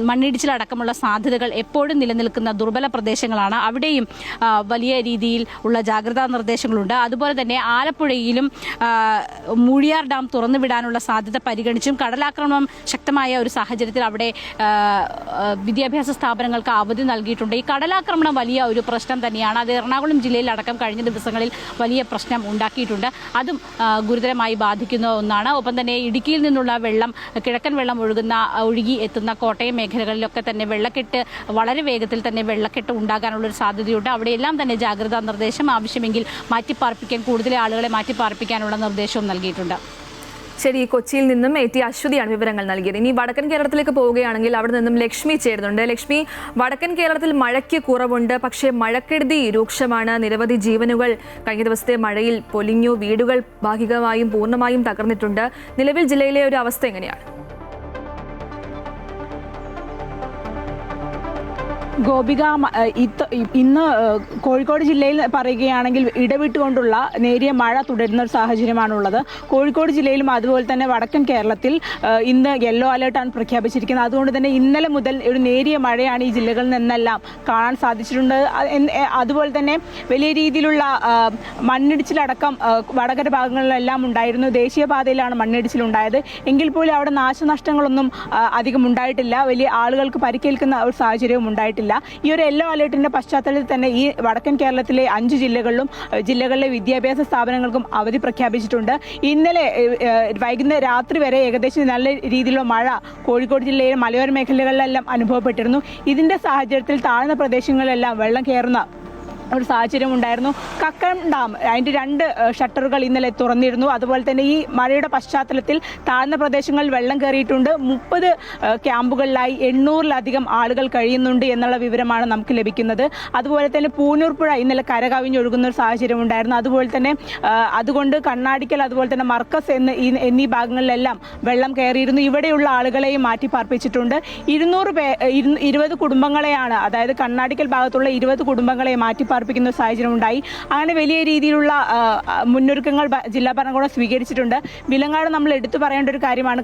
Speaker 3: മണ്ണിടിച്ചിലടക്കമുള്ള സാധ്യതകൾ എപ്പോഴും നിലനിൽക്കുന്ന ദുർബല പ്രദേശങ്ങളാണ്. അവിടെയും വലിയ രീതിയിൽ ഉള്ള ജാഗ്രതാ നിർദ്ദേശങ്ങളുണ്ട്. അതുപോലെ തന്നെ ആലപ്പുഴയിലും മൂഴിയാർ ഡാം തുറന്നുവിടാനുള്ള സാധ്യത പരിഗണിച്ചും കടലാക്രമണം ശക്തമായ ഒരു സാഹചര്യത്തിൽ അവിടെ വിദ്യാഭ്യാസ സ്ഥാപനങ്ങൾക്ക് അവധി നൽകിയിട്ടുണ്ട്. ഈ കടലാക്രമണം വലിയ ഒരു പ്രശ്നം തന്നെയാണ്. അത് എറണാകുളം ജില്ലയിലടക്കം കഴിഞ്ഞ ദിവസങ്ങളിൽ വലിയ പ്രശ്നം ഉണ്ടാക്കിയിട്ടുണ്ട്. അതും ഗുരുതരമായി ബാധിക്കുന്ന ഒന്നാണ്. ഒപ്പം തന്നെ ഇടുക്കിയിൽ നിന്നുള്ള വെള്ളം, കിഴക്കൻ വെള്ളം ഒഴുകി എത്തുന്ന കോട്ടയം മേഖലകളിലൊക്കെ തന്നെ വെള്ളക്കെട്ട്, വളരെ വേഗത്തിൽ തന്നെ വെള്ളക്കെട്ട് ഉണ്ടാകാനുള്ളൊരു സാധ്യതയുണ്ട്. അവിടെയെല്ലാം തന്നെ ജാഗ്രതാ നിർദ്ദേശം, ആവശ്യമെങ്കിൽ മാറ്റിപ്പാർപ്പിക്കാൻ, കൂടുതൽ ആളുകളെ മാറ്റിപ്പാർപ്പിക്കാനുള്ള നിർദ്ദേശവും നൽകിയിട്ടുണ്ട്.
Speaker 1: ശരി, കൊച്ചിയിൽ നിന്നും എത്തി അശ്വതിയാണ് വിവരങ്ങൾ നൽകിയത്. ഇനി വടക്കൻ കേരളത്തിലേക്ക് പോവുകയാണെങ്കിൽ അവിടെ നിന്നും ലക്ഷ്മി ചേരുന്നുണ്ട്. ലക്ഷ്മി, വടക്കൻ കേരളത്തിൽ മഴയ്ക്ക് കുറവുണ്ട്, പക്ഷേ മഴക്കെടുതി രൂക്ഷമാണ്. നിരവധി ജീവനുകൾ കഴിഞ്ഞ ദിവസത്തെ മഴയിൽ പൊലിഞ്ഞു. വീടുകൾ ഭാഗികമായും പൂർണ്ണമായും തകർന്നിട്ടുണ്ട്. നിലവിൽ ജില്ലയിലെ ഒരു അവസ്ഥ എങ്ങനെയാണ്?
Speaker 4: ഗോപിക, ഇന്ന് കോഴിക്കോട് ജില്ലയിൽ പറയുകയാണെങ്കിൽ ഇടവിട്ടുകൊണ്ടുള്ള നേരിയ മഴ തുടരുന്ന ഒരു സാഹചര്യമാണുള്ളത്. കോഴിക്കോട് ജില്ലയിലും അതുപോലെ തന്നെ വടക്കൻ കേരളത്തിൽ ഇന്ന് യെല്ലോ അലേർട്ടാണ് പ്രഖ്യാപിച്ചിരിക്കുന്നത്. അതുകൊണ്ട് തന്നെ ഇന്നലെ മുതൽ ഒരു നേരിയ മഴയാണ് ഈ ജില്ലകളിൽ നിന്നെല്ലാം കാണാൻ സാധിച്ചിട്ടുണ്ട്. അതുപോലെ തന്നെ വലിയ രീതിയിലുള്ള മണ്ണിടിച്ചിലടക്കം വടകര ഭാഗങ്ങളിലെല്ലാം ഉണ്ടായിരുന്നു. ദേശീയപാതയിലാണ് മണ്ണിടിച്ചിലുണ്ടായത്. എങ്കിൽ പോലും അവിടെ നാശനഷ്ടങ്ങളൊന്നും അധികം ഉണ്ടായിട്ടില്ല. വലിയ ആളുകൾക്ക് പരിക്കേൽക്കുന്ന ഒരു സാഹചര്യവും ഉണ്ടായിട്ടില്ല. ഈ ഒരു യെല്ലോ അലേർട്ടിന്റെ പശ്ചാത്തലത്തിൽ തന്നെ ഈ വടക്കൻ കേരളത്തിലെ 5 ജില്ലകളിലെ വിദ്യാഭ്യാസ സ്ഥാപനങ്ങൾക്കും അവധി പ്രഖ്യാപിച്ചിട്ടുണ്ട്. ഇന്നലെ വൈകുന്നേരം രാത്രി വരെ ഏകദേശം നല്ല രീതിയിലുള്ള മഴ കോഴിക്കോട് ജില്ലയിലെ മലയോര മേഖലകളിലെല്ലാം അനുഭവപ്പെട്ടിരുന്നു. ഇതിന്റെ സാഹചര്യത്തിൽ താഴ്ന്ന പ്രദേശങ്ങളിലെല്ലാം വെള്ളം കയറുന്ന ഒരു സാഹചര്യം ഉണ്ടായിരുന്നു. കക്കം ഡാം അതിൻ്റെ 2 ഷട്ടറുകൾ ഇന്നലെ തുറന്നിരുന്നു. അതുപോലെ തന്നെ ഈ മഴയുടെ പശ്ചാത്തലത്തിൽ താഴ്ന്ന പ്രദേശങ്ങളിൽ വെള്ളം കയറിയിട്ടുണ്ട്. 30 ക്യാമ്പുകളിലായി 800-ലധികം ആളുകൾ കഴിയുന്നുണ്ട് എന്നുള്ള വിവരമാണ് നമുക്ക് ലഭിക്കുന്നത്. അതുപോലെ തന്നെ പൂനൂർ പുഴ ഇന്നലെ കരകവിഞ്ഞൊഴുകുന്ന ഒരു സാഹചര്യം ഉണ്ടായിരുന്നു. അതുപോലെ തന്നെ അതുകൊണ്ട് കണ്ണാടിക്കൽ അതുപോലെ തന്നെ മർക്കസ് എന്നീ ഭാഗങ്ങളിലെല്ലാം വെള്ളം കയറിയിരുന്നു. ഇവിടെയുള്ള ആളുകളെയും മാറ്റി പാർപ്പിച്ചിട്ടുണ്ട്. 20 കുടുംബങ്ങളെയാണ്, അതായത് കണ്ണാടിക്കൽ ഭാഗത്തുള്ള 20 കുടുംബങ്ങളെ മാറ്റി പാർപ്പിക്കുന്ന സാഹചര്യം ഉണ്ടായി. അങ്ങനെ വലിയ രീതിയിലുള്ള മുന്നൊരുക്കങ്ങൾ ജില്ലാ ഭരണകൂടം സ്വീകരിച്ചിട്ടുണ്ട്. വിലങ്ങാട് നമ്മൾ എടുത്തു പറയേണ്ട ഒരു കാര്യമാണ്.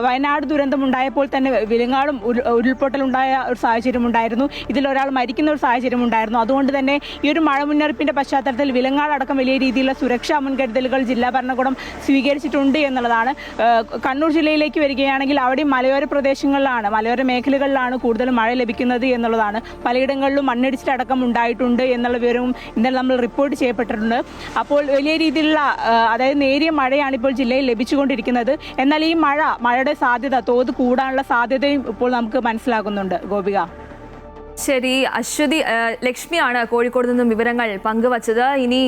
Speaker 4: വയനാട് ദുരന്തം ഉണ്ടായപ്പോൾ തന്നെ വിലങ്ങാടും ഉരുൾപൊട്ടലുണ്ടായ ഒരു സാഹചര്യം ഉണ്ടായിരുന്നു. ഇതിലൊരാൾ മരിക്കുന്ന ഒരു സാഹചര്യം ഉണ്ടായിരുന്നു. അതുകൊണ്ട് തന്നെ ഈ ഒരു മഴ മുന്നറിയിപ്പിന്റെ പശ്ചാത്തലത്തിൽ വിലങ്ങാട് അടക്കം വലിയ രീതിയിലുള്ള സുരക്ഷാ മുൻകരുതലുകൾ ജില്ലാ ഭരണകൂടം സ്വീകരിച്ചിട്ടുണ്ട് എന്നുള്ളതാണ്. കണ്ണൂർ ജില്ലയിലേക്ക് വരികയാണെങ്കിൽ അവിടെ മലയോര പ്രദേശങ്ങളിലാണ്, മലയോര മേഖലകളിലാണ് കൂടുതലും മഴ ലഭിക്കുന്നത് എന്നുള്ളതാണ്. പലയിടങ്ങളിലും മണ്ണിടിച്ചിലടക്കം ഉണ്ടായിട്ടുണ്ട് എന്നുള്ള വിവരവും ഇന്നലെ നമ്മൾ റിപ്പോർട്ട് ചെയ്യപ്പെട്ടിട്ടുണ്ട്. അപ്പോൾ വലിയ രീതിയിലുള്ള അതായത് നേരിയ മഴയാണ് ഇപ്പോൾ ജില്ലയിൽ ലഭിച്ചുകൊണ്ടിരിക്കുന്നത്. എന്നാൽ ഈ മഴയുടെ സാധ്യത തോത് കൂടാനുള്ള സാധ്യതയും ഇപ്പോൾ നമുക്ക് മനസ്സിലാകുന്നുണ്ട്. ഗോപിക.
Speaker 1: ശരി, അശ്വതി, ലക്ഷ്മിയാണ് കോഴിക്കോട് നിന്നും വിവരങ്ങൾ പങ്കുവച്ചത്. ഇനി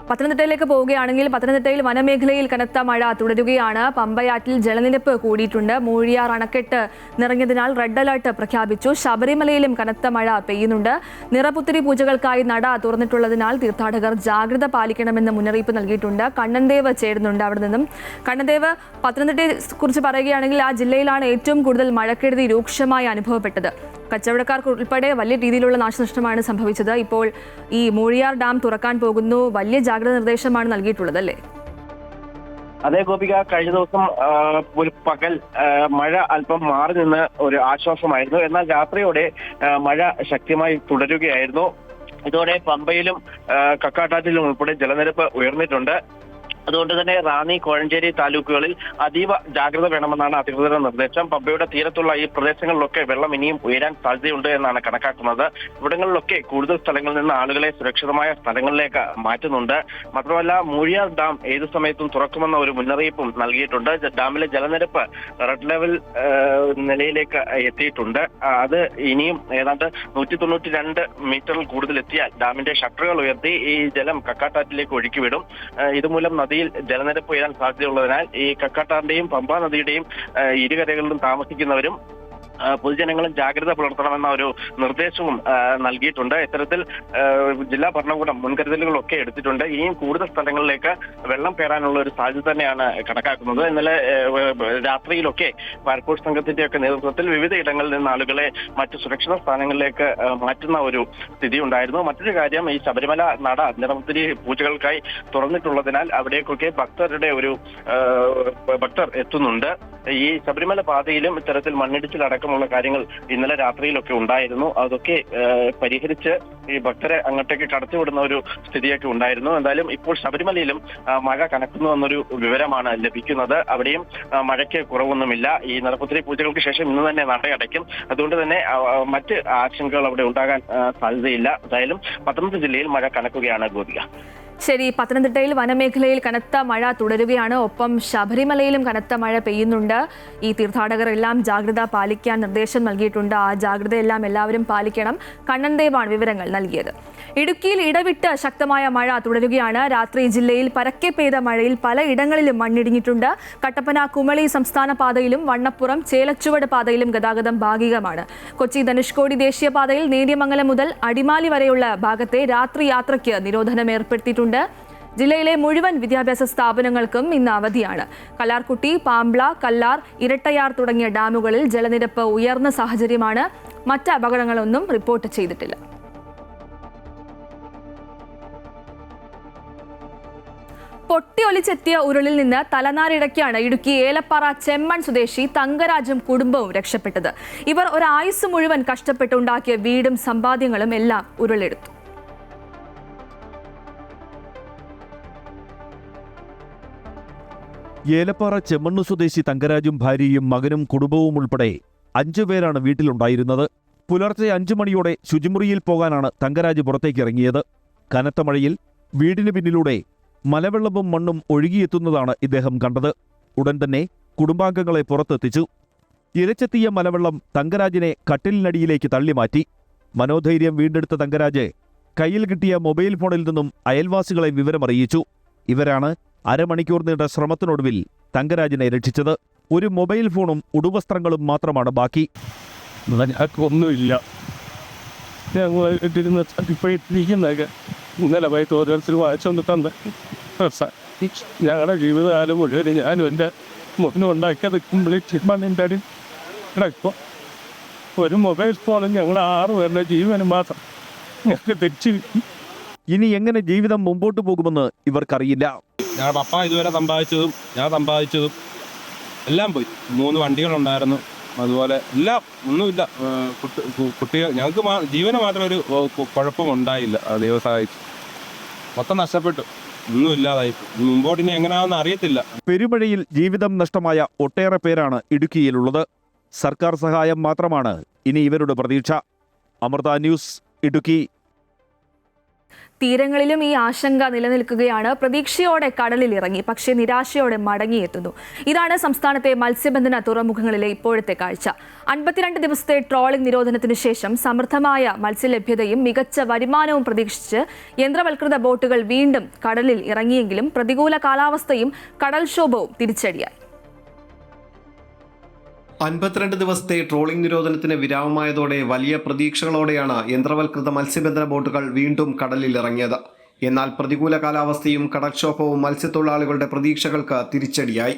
Speaker 1: പത്തനംതിട്ടയിലേക്ക് പോവുകയാണെങ്കിൽ പത്തനംതിട്ടയിൽ വനമേഖലയിൽ കനത്ത മഴ തുടരുകയാണ്. പമ്പയാറ്റിൽ ജലനിരപ്പ് കൂടിയിട്ടുണ്ട്. മൂഴിയാർ അണക്കെട്ട് നിറഞ്ഞതിനാൽ റെഡ് അലർട്ട് പ്രഖ്യാപിച്ചു. ശബരിമലയിലും കനത്ത മഴ പെയ്യുന്നുണ്ട്. നിറപുത്തരി പൂജകൾക്കായി നട തുറന്നിട്ടുള്ളതിനാൽ തീർത്ഥാടകർ ജാഗ്രത പാലിക്കണമെന്ന് മുന്നറിയിപ്പ് നൽകിയിട്ടുണ്ട്. കണ്ണൻദേവ് ചേരുന്നുണ്ട് അവിടെ നിന്നും. കണ്ണൻദേവ്, പത്തനംതിട്ടയെ കുറിച്ച് പറയുകയാണെങ്കിൽ ആ ജില്ലയിലാണ് ഏറ്റവും കൂടുതൽ മഴക്കെടുതി രൂക്ഷമായി അനുഭവപ്പെട്ടത്. കച്ചവടക്കാർക്ക് ഉൾപ്പെടെ വലിയ രീതിയിലുള്ള നാശനഷ്ടമാണ് സംഭവിച്ചത്. ഇപ്പോൾ ഈ മൂഴിയാർ ഡാം തുറക്കാൻ പോകുന്നു. വലിയ ജാഗ്രതാ നിർദ്ദേശമാണ് നൽകിയിട്ടുള്ളത് അല്ലേ?
Speaker 5: അതേ ഗോപിക, കഴിഞ്ഞ ദിവസം ഒരു പകൽ മഴ അല്പം മാറി നിന്ന് ഒരു ആശ്വാസമായിരുന്നു. എന്നാൽ രാത്രിയോടെ മഴ ശക്തമായി തുടരുകയായിരുന്നു. ഇതോടെ പമ്പയിലും കക്കാട്ടാറ്റിലും ഉൾപ്പെടെ ജലനിരപ്പ് ഉയർന്നിട്ടുണ്ട്. അതുകൊണ്ട് തന്നെ റാന്നി, കോഴഞ്ചേരി താലൂക്കുകളിൽ അതീവ ജാഗ്രത വേണമെന്നാണ് അധികൃതരുടെ നിർദ്ദേശം. പമ്പയുടെ തീരത്തുള്ള ഈ പ്രദേശങ്ങളിലൊക്കെ വെള്ളം ഇനിയും ഉയരാൻ സാധ്യതയുണ്ട് എന്നാണ് കണക്കാക്കുന്നത്. ഇവിടങ്ങളിലൊക്കെ കൂടുതൽ സ്ഥലങ്ങളിൽ നിന്ന് ആളുകളെ സുരക്ഷിതമായ സ്ഥലങ്ങളിലേക്ക് മാറ്റുന്നുണ്ട്. മാത്രമല്ല, മൂഴിയാർ ഡാം ഏതു സമയത്തും തുറക്കുമെന്ന ഒരു മുന്നറിയിപ്പും നൽകിയിട്ടുണ്ട്. ഡാമിലെ ജലനിരപ്പ് റെഡ് ലെവൽ നിലയിലേക്ക് എത്തിയിട്ടുണ്ട്. അത് ഇനിയും ഏതാണ്ട് 192 മീറ്ററിൽ കൂടുതൽ എത്തിയാൽ ഡാമിന്റെ ഷട്ടറുകൾ ഉയർത്തി ഈ ജലം കക്കാട്ടാറ്റിലേക്ക് ഒഴുക്കിവിടും. ഇതുമൂലം നദിയിൽ ജലനിരപ്പ് ഉയരാൻ സാധ്യതയുള്ളതിനാൽ ഈ കക്കാട്ടാറിന്റെയും പമ്പാ നദിയുടെയും ഇരുകരകളിലും താമസിക്കുന്നവരും പൊതുജനങ്ങളും ജാഗ്രത പുലർത്തണമെന്ന ഒരു നിർദ്ദേശവും നൽകിയിട്ടുണ്ട്. ഇത്തരത്തിൽ ജില്ലാ ഭരണകൂടം മുൻകരുതലുകളൊക്കെ എടുത്തിട്ടുണ്ട്. ഇനിയും കൂടുതൽ സ്ഥലങ്ങളിലേക്ക് വെള്ളം കയറാനുള്ള ഒരു സാധ്യത തന്നെയാണ് കണക്കാക്കുന്നത്. ഇന്നലെ രാത്രിയിലൊക്കെ ഫയർഫോഴ്സ് സംഘത്തിന്റെയൊക്കെ നേതൃത്വത്തിൽ വിവിധ ഇടങ്ങളിൽ നിന്ന് ആളുകളെ മറ്റു സുരക്ഷിത സ്ഥാനങ്ങളിലേക്ക് മാറ്റുന്ന ഒരു സ്ഥിതി ഉണ്ടായിരുന്നു. മറ്റൊരു കാര്യം, ഈ ശബരിമല നട നിറപുത്തരി പൂജകൾക്കായി തുറന്നിട്ടുള്ളതിനാൽ അവിടേക്കൊക്കെ ഭക്തർ എത്തുന്നുണ്ട്. ഈ ശബരിമല പാതയിലും ഇത്തരത്തിൽ മണ്ണിടിച്ചിലടക്കമുള്ള കാര്യങ്ങൾ ഇന്നലെ രാത്രിയിലൊക്കെ ഉണ്ടായിരുന്നു. അതൊക്കെ പരിഹരിച്ച് ഈ ഭക്തരെ അങ്ങോട്ടേക്ക് കടത്തിവിടുന്ന ഒരു സ്ഥിതിയൊക്കെ ഉണ്ടായിരുന്നു. എന്തായാലും ഇപ്പോൾ ശബരിമലയിലും മഴ കനക്കുന്നു എന്നൊരു വിവരമാണ് ലഭിക്കുന്നത്. അവിടെയും മഴയ്ക്ക് കുറവൊന്നുമില്ല. ഈ നിറപുത്തരി പൂജകൾക്ക് ശേഷം ഇന്ന് തന്നെ നടയടയ്ക്കും. അതുകൊണ്ട് തന്നെ മറ്റ് ആശങ്കകൾ അവിടെ ഉണ്ടാകാൻ സാധ്യതയില്ല. എന്തായാലും പത്തനംതിട്ട ജില്ലയിൽ മഴ കനക്കുകയാണ് ഗോപിക.
Speaker 1: ശരി, പത്തനംതിട്ടയിൽ വനമേഖലയിൽ കനത്ത മഴ തുടരുകയാണ്. ഒപ്പം ശബരിമലയിലും കനത്ത മഴ പെയ്യുന്നുണ്ട്. ഈ തീർത്ഥാടകർ എല്ലാം ജാഗ്രത പാലിക്കാൻ നിർദ്ദേശം നൽകിയിട്ടുണ്ട്. ആ ജാഗ്രതയെല്ലാം എല്ലാവരും പാലിക്കണം. കണ്ണൻദേവാണ് വിവരങ്ങൾ നൽകിയത്. ഇടുക്കിയിൽ ഇടവിട്ട് ശക്തമായ മഴ തുടരുകയാണ്. രാത്രി ജില്ലയിൽ പരക്കെ പെയ്ത മഴയിൽ പലയിടങ്ങളിലും മണ്ണിടിഞ്ഞിട്ടുണ്ട്. കട്ടപ്പന കുമളി സംസ്ഥാന പാതയിലും വണ്ണപ്പുറം ചേലച്ചുവട് പാതയിലും ഗതാഗതം ഭാഗികമാണ്. കൊച്ചി ധനുഷ്കോടി ദേശീയപാതയിൽ നേര്യമംഗലം മുതൽ അടിമാലി വരെയുള്ള ഭാഗത്തെ രാത്രി യാത്രയ്ക്ക് നിരോധനം ഏർപ്പെടുത്തിയിട്ടുണ്ട്. ജില്ലയിലെ മുഴുവൻ വിദ്യാഭ്യാസ സ്ഥാപനങ്ങൾക്കും ഇന്ന് അവധിയാണ്. കല്ലാർകുട്ടി, പാംബ്ല, കല്ലാർ, ഇരട്ടയാർ തുടങ്ങിയ ഡാമുകളിൽ ജലനിരപ്പ് ഉയർന്ന സാഹചര്യമാണ്. മറ്റ് അപകടങ്ങളൊന്നും റിപ്പോർട്ട് ചെയ്തിട്ടില്ല. പൊട്ടിയൊലിച്ചെത്തിയ ഉരുളിൽ നിന്ന് തലനാരിഴയ്ക്കാണ് ഇടുക്കി ഏലപ്പാറ ചെമ്മൺ സ്വദേശി തങ്കരാജും കുടുംബവും രക്ഷപ്പെട്ടത്. ഇവർ ഒരായുസ് മുഴുവൻ കഷ്ടപ്പെട്ടുണ്ടാക്കിയ വീടും സമ്പാദ്യങ്ങളും എല്ലാം ഉരുളെടുത്തു.
Speaker 6: ഏലപ്പാറ ചെമ്മണ്ണു സ്വദേശി തങ്കരാജും ഭാര്യയും മകനും കുടുംബവും ഉൾപ്പെടെ 5 പേരാണ് വീട്ടിലുണ്ടായിരുന്നത്. പുലർച്ചെ 5 മണിയോടെ ശുചിമുറിയിൽ പോകാനാണ് തങ്കരാജ് പുറത്തേക്കിറങ്ങിയത്. കനത്ത മഴയിൽ വീടിന് പിന്നിലൂടെ മലവെള്ളവും മണ്ണും ഒഴുകിയെത്തുന്നതാണ് ഇദ്ദേഹം കണ്ടത്. ഉടൻ തന്നെ കുടുംബാംഗങ്ങളെ പുറത്തെത്തിച്ചു. ഇരച്ചെത്തിയ മലവെള്ളം തങ്കരാജിനെ കട്ടിലിനടിയിലേക്ക് തള്ളിമാറ്റി. മനോധൈര്യം വീണ്ടെടുത്ത തങ്കരാജ് കയ്യിൽ കിട്ടിയ മൊബൈൽ ഫോണിൽ നിന്നും അയൽവാസികളെ വിവരമറിയിച്ചു. ഇവരാണ് അരമണിക്കൂർ നീണ്ട ശ്രമത്തിനൊടുവിൽ തങ്കരാജിനെ രക്ഷിച്ചത്. ഒരു മൊബൈൽ ഫോണും ഉടുവസ്ത്രങ്ങളും മാത്രമാണ് ബാക്കി.
Speaker 7: ഒന്നുമില്ല, ഞങ്ങൾ ഇപ്പോഴിരിക്കുന്നതൊക്കെ ഇന്നലെ പോയിട്ട് ഓരോരുത്തർ വായിച്ചുകൊണ്ട് തന്ന ഞങ്ങളുടെ ജീവിതകാലം മുഴുവൻ ഞാനും എൻ്റെ മുന്നിൽ ഉണ്ടാക്കിയത് കംപ്ലീറ്റ് മണ്ണിൻ്റെ അടി കിടക്കും. ഒരു മൊബൈൽ ഫോണും ഞങ്ങൾ 6 പേരുടെ ജീവന് മാത്രം ഞങ്ങൾക്ക് തിരിച്ചു കിട്ടി.
Speaker 6: ഇനി എങ്ങനെ ജീവിതം മുമ്പോട്ട് പോകുമെന്ന് ഇവർക്കറിയില്ല.
Speaker 7: ഞങ്ങളുടെ പപ്പ ഇതുവരെ സമ്പാദിച്ചതും ഞാൻ സമ്പാദിച്ചതും എല്ലാം പോയി. 3 വണ്ടികളുണ്ടായിരുന്നു, അതുപോലെ എല്ലാം ഒന്നുമില്ല. കുട്ടികൾ ഞങ്ങൾക്ക് ജീവന് മാത്രം ഒരു കുഴപ്പമുണ്ടായില്ല. ദൈവം സഹായിച്ചു. മൊത്തം നഷ്ടപ്പെട്ടു, ഒന്നുമില്ലാതായി. മുമ്പോട്ടിനി എങ്ങനെയാണെന്ന് അറിയത്തില്ല.
Speaker 6: പെരുമഴയിൽ ജീവിതം നഷ്ടമായ ഒട്ടേറെ പേരാണ് ഇടുക്കിയിലുള്ളത്. സർക്കാർ സഹായം മാത്രമാണ് ഇനി ഇവരുടെ പ്രതീക്ഷ. അമൃത ന്യൂസ്, ഇടുക്കി.
Speaker 1: തീരങ്ങളിലും ഈ ആശങ്ക നിലനിൽക്കുകയാണ്. പ്രതീക്ഷയോടെ കടലിൽ ഇറങ്ങി, പക്ഷേ നിരാശയോടെ മടങ്ങിയെത്തുന്നു. ഇതാണ് സംസ്ഥാനത്തെ മത്സ്യബന്ധന തുറമുഖങ്ങളിലെ ഇപ്പോഴത്തെ കാഴ്ച. 52 ദിവസത്തെ ട്രോളിംഗ് നിരോധനത്തിന് ശേഷം സമൃദ്ധമായ മത്സ്യലഭ്യതയും മികച്ച വരുമാനവും പ്രതീക്ഷിച്ച് യന്ത്രവൽകൃത ബോട്ടുകൾ വീണ്ടും കടലിൽ ഇറങ്ങിയെങ്കിലും പ്രതികൂല കാലാവസ്ഥയും കടൽക്ഷോഭവും തിരിച്ചടിയായി.
Speaker 8: 52 ദിവസത്തെ ട്രോളിംഗ് നിരോധനത്തിന് വിരാമമായതോടെ വലിയ പ്രതീക്ഷകളോടെയാണ് യന്ത്രവൽകൃത മത്സ്യബന്ധന ബോട്ടുകൾ വീണ്ടും കടലിൽ ഇറങ്ങിയത്. എന്നാൽ പ്രതികൂല കാലാവസ്ഥയും കടൽക്ഷോഭവും മത്സ്യത്തൊഴിലാളികളുടെ പ്രതീക്ഷകൾക്ക് തിരിച്ചടിയായി.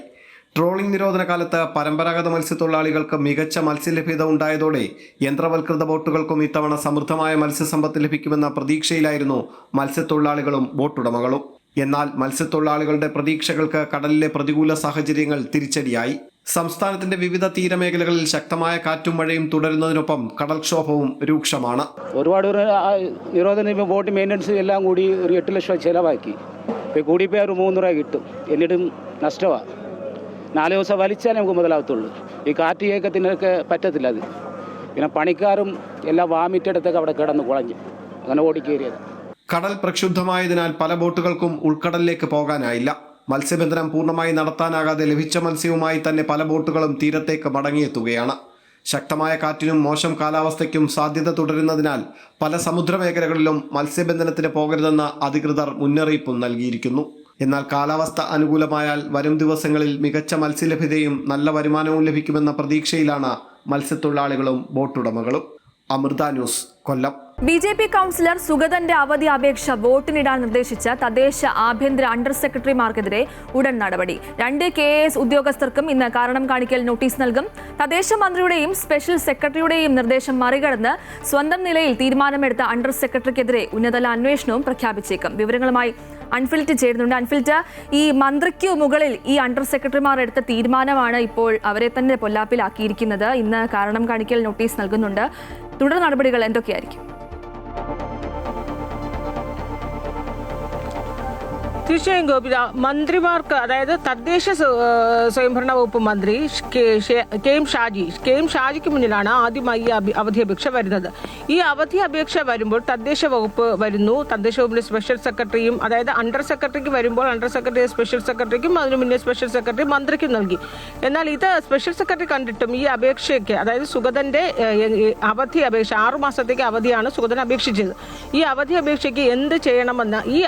Speaker 8: ട്രോളിംഗ് നിരോധന കാലത്ത് പരമ്പരാഗത മത്സ്യത്തൊഴിലാളികൾക്ക് മികച്ച മത്സ്യലഭ്യത ഉണ്ടായതോടെ യന്ത്രവൽകൃത ബോട്ടുകൾക്കും ഇത്തവണ സമൃദ്ധമായ മത്സ്യസമ്പത്ത് ലഭിക്കുമെന്ന പ്രതീക്ഷയിലായിരുന്നു മത്സ്യത്തൊഴിലാളികളും ബോട്ടുടമകളും. എന്നാൽ മത്സ്യത്തൊഴിലാളികളുടെ പ്രതീക്ഷകൾക്ക് കടലിലെ പ്രതികൂല സാഹചര്യങ്ങൾ തിരിച്ചടിയായി. സംസ്ഥാനത്തിന്റെ വിവിധ തീരമേഖലകളിൽ ശക്തമായ കാറ്റും മഴയും തുടരുന്നതിനൊപ്പം കടൽക്ഷോഭവും രൂക്ഷമാണ്.
Speaker 9: ഒരുപാട് നിരോധന ബോട്ട് മെയിൻ്റനൻസ് എല്ലാം കൂടി ഒരു 8 ലക്ഷം ചിലവാക്കി. ഇപ്പോൾ കൂടിപ്പോയി ഒരു 3 രൂപ കിട്ടും, എന്നിട്ടും നഷ്ടമാണ്. 4 ദിവസം വലിച്ചാലേ നമുക്ക് മുതലാവത്തുള്ളൂ. ഈ കാറ്റ് കേൾക്കത്തിനൊക്കെ പറ്റത്തില്ല. അത് പിന്നെ പണിക്കാരും എല്ലാം വാമിറ്റെടുത്തൊക്കെ അവിടെ കിടന്ന് കുളഞ്ഞു, അങ്ങനെ ഓടിക്കേറിയത്.
Speaker 8: കടൽ പ്രക്ഷുബ്ധമായതിനാൽ പല ബോട്ടുകൾക്കും ഉൾക്കടലിലേക്ക് പോകാനായില്ല. മത്സ്യബന്ധനം പൂർണ്ണമായി നടത്താനാകാതെ ലഭിച്ച മത്സ്യവുമായി തന്നെ പല ബോട്ടുകളും തീരത്തേക്ക് മടങ്ങിയെത്തുകയാണ്. ശക്തമായ കാറ്റിനും മോശം കാലാവസ്ഥയ്ക്കും സാധ്യത തുടരുന്നതിനാൽ പല സമുദ്രമേഖലകളിലും മത്സ്യബന്ധനത്തിന് പോകരുതെന്ന് അധികൃതർ മുന്നറിയിപ്പും നൽകിയിരിക്കുന്നു. എന്നാൽ കാലാവസ്ഥ അനുകൂലമായാൽ വരും ദിവസങ്ങളിൽ മികച്ച മത്സ്യലഭ്യതയും നല്ല വരുമാനവും ലഭിക്കുമെന്ന പ്രതീക്ഷയിലാണ് മത്സ്യത്തൊഴിലാളികളും ബോട്ടുടമകളും. അമൃത ന്യൂസ്, കൊല്ലം.
Speaker 1: BJP കൗൺസിലർ സുഗതന്റെ അവധി അപേക്ഷ വോട്ടിനിടാൻ നിർദ്ദേശിച്ച തദ്ദേശ ആഭ്യന്തര അണ്ടർ സെക്രട്ടറിമാർക്കെതിരെ ഉടൻ നടപടി. 2 KAS ഉദ്യോഗസ്ഥർക്കും ഇന്ന് കാരണം കാണിക്കൽ നോട്ടീസ് നൽകും. തദ്ദേശ മന്ത്രിയുടെയും സ്പെഷ്യൽ സെക്രട്ടറിയുടെയും നിർദ്ദേശം മറികടന്ന് സ്വന്തം നിലയിൽ തീരുമാനമെടുത്ത അണ്ടർ സെക്രട്ടറിക്കെതിരെ ഉന്നതതല അന്വേഷണവും പ്രഖ്യാപിച്ചേക്കും. വിവരങ്ങളുമായി അൺഫിൽറ്റ് ചേരുന്നുണ്ട്. അൺഫിൽറ്റ്, ഈ മന്ത്രിക്കു മുകളിൽ ഈ അണ്ടർ സെക്രട്ടറിമാർ എടുത്ത തീരുമാനമാണ് ഇപ്പോൾ അവരെ തന്നെ പൊല്ലാപ്പിലാക്കിയിരിക്കുന്നത്. ഇന്ന് കാരണം കാണിക്കൽ നോട്ടീസ് നൽകുന്നുണ്ട്. തുടർ നടപടികൾ എന്തൊക്കെയായിരിക്കും?
Speaker 2: തീർച്ചയായും ഗോപിക, മന്ത്രിമാർക്ക്, അതായത് തദ്ദേശ സ്വയംഭരണ വകുപ്പ് മന്ത്രി കെ എം ഷാജിക്ക് മുന്നിലാണ് ആദ്യമായി ഈ അവധി അപേക്ഷ വരുന്നത്. ഈ അവധി അപേക്ഷ വരുമ്പോൾ തദ്ദേശ വകുപ്പ് വരുന്നു. തദ്ദേശ വകുപ്പിന്റെ സ്പെഷ്യൽ സെക്രട്ടറിയും, അതായത് അണ്ടർ സെക്രട്ടറിക്ക് വരുമ്പോൾ അണ്ടർ സെക്രട്ടറി സ്പെഷ്യൽ സെക്രട്ടറിക്കും അതിനു മുന്നേ സ്പെഷ്യൽ സെക്രട്ടറി മന്ത്രിക്കും നൽകി. എന്നാൽ ഇത് സ്പെഷ്യൽ സെക്രട്ടറി കണ്ടിട്ടും ഈ അപേക്ഷയ്ക്ക്, അതായത് സുഗതന്റെ അവധി അപേക്ഷ 6 മാസത്തേക്ക് അവധിയാണ് സുഗതൻ അപേക്ഷിച്ചത്. ഈ അവധി അപേക്ഷയ്ക്ക് എന്ത് ചെയ്യണമെന്ന് ഈ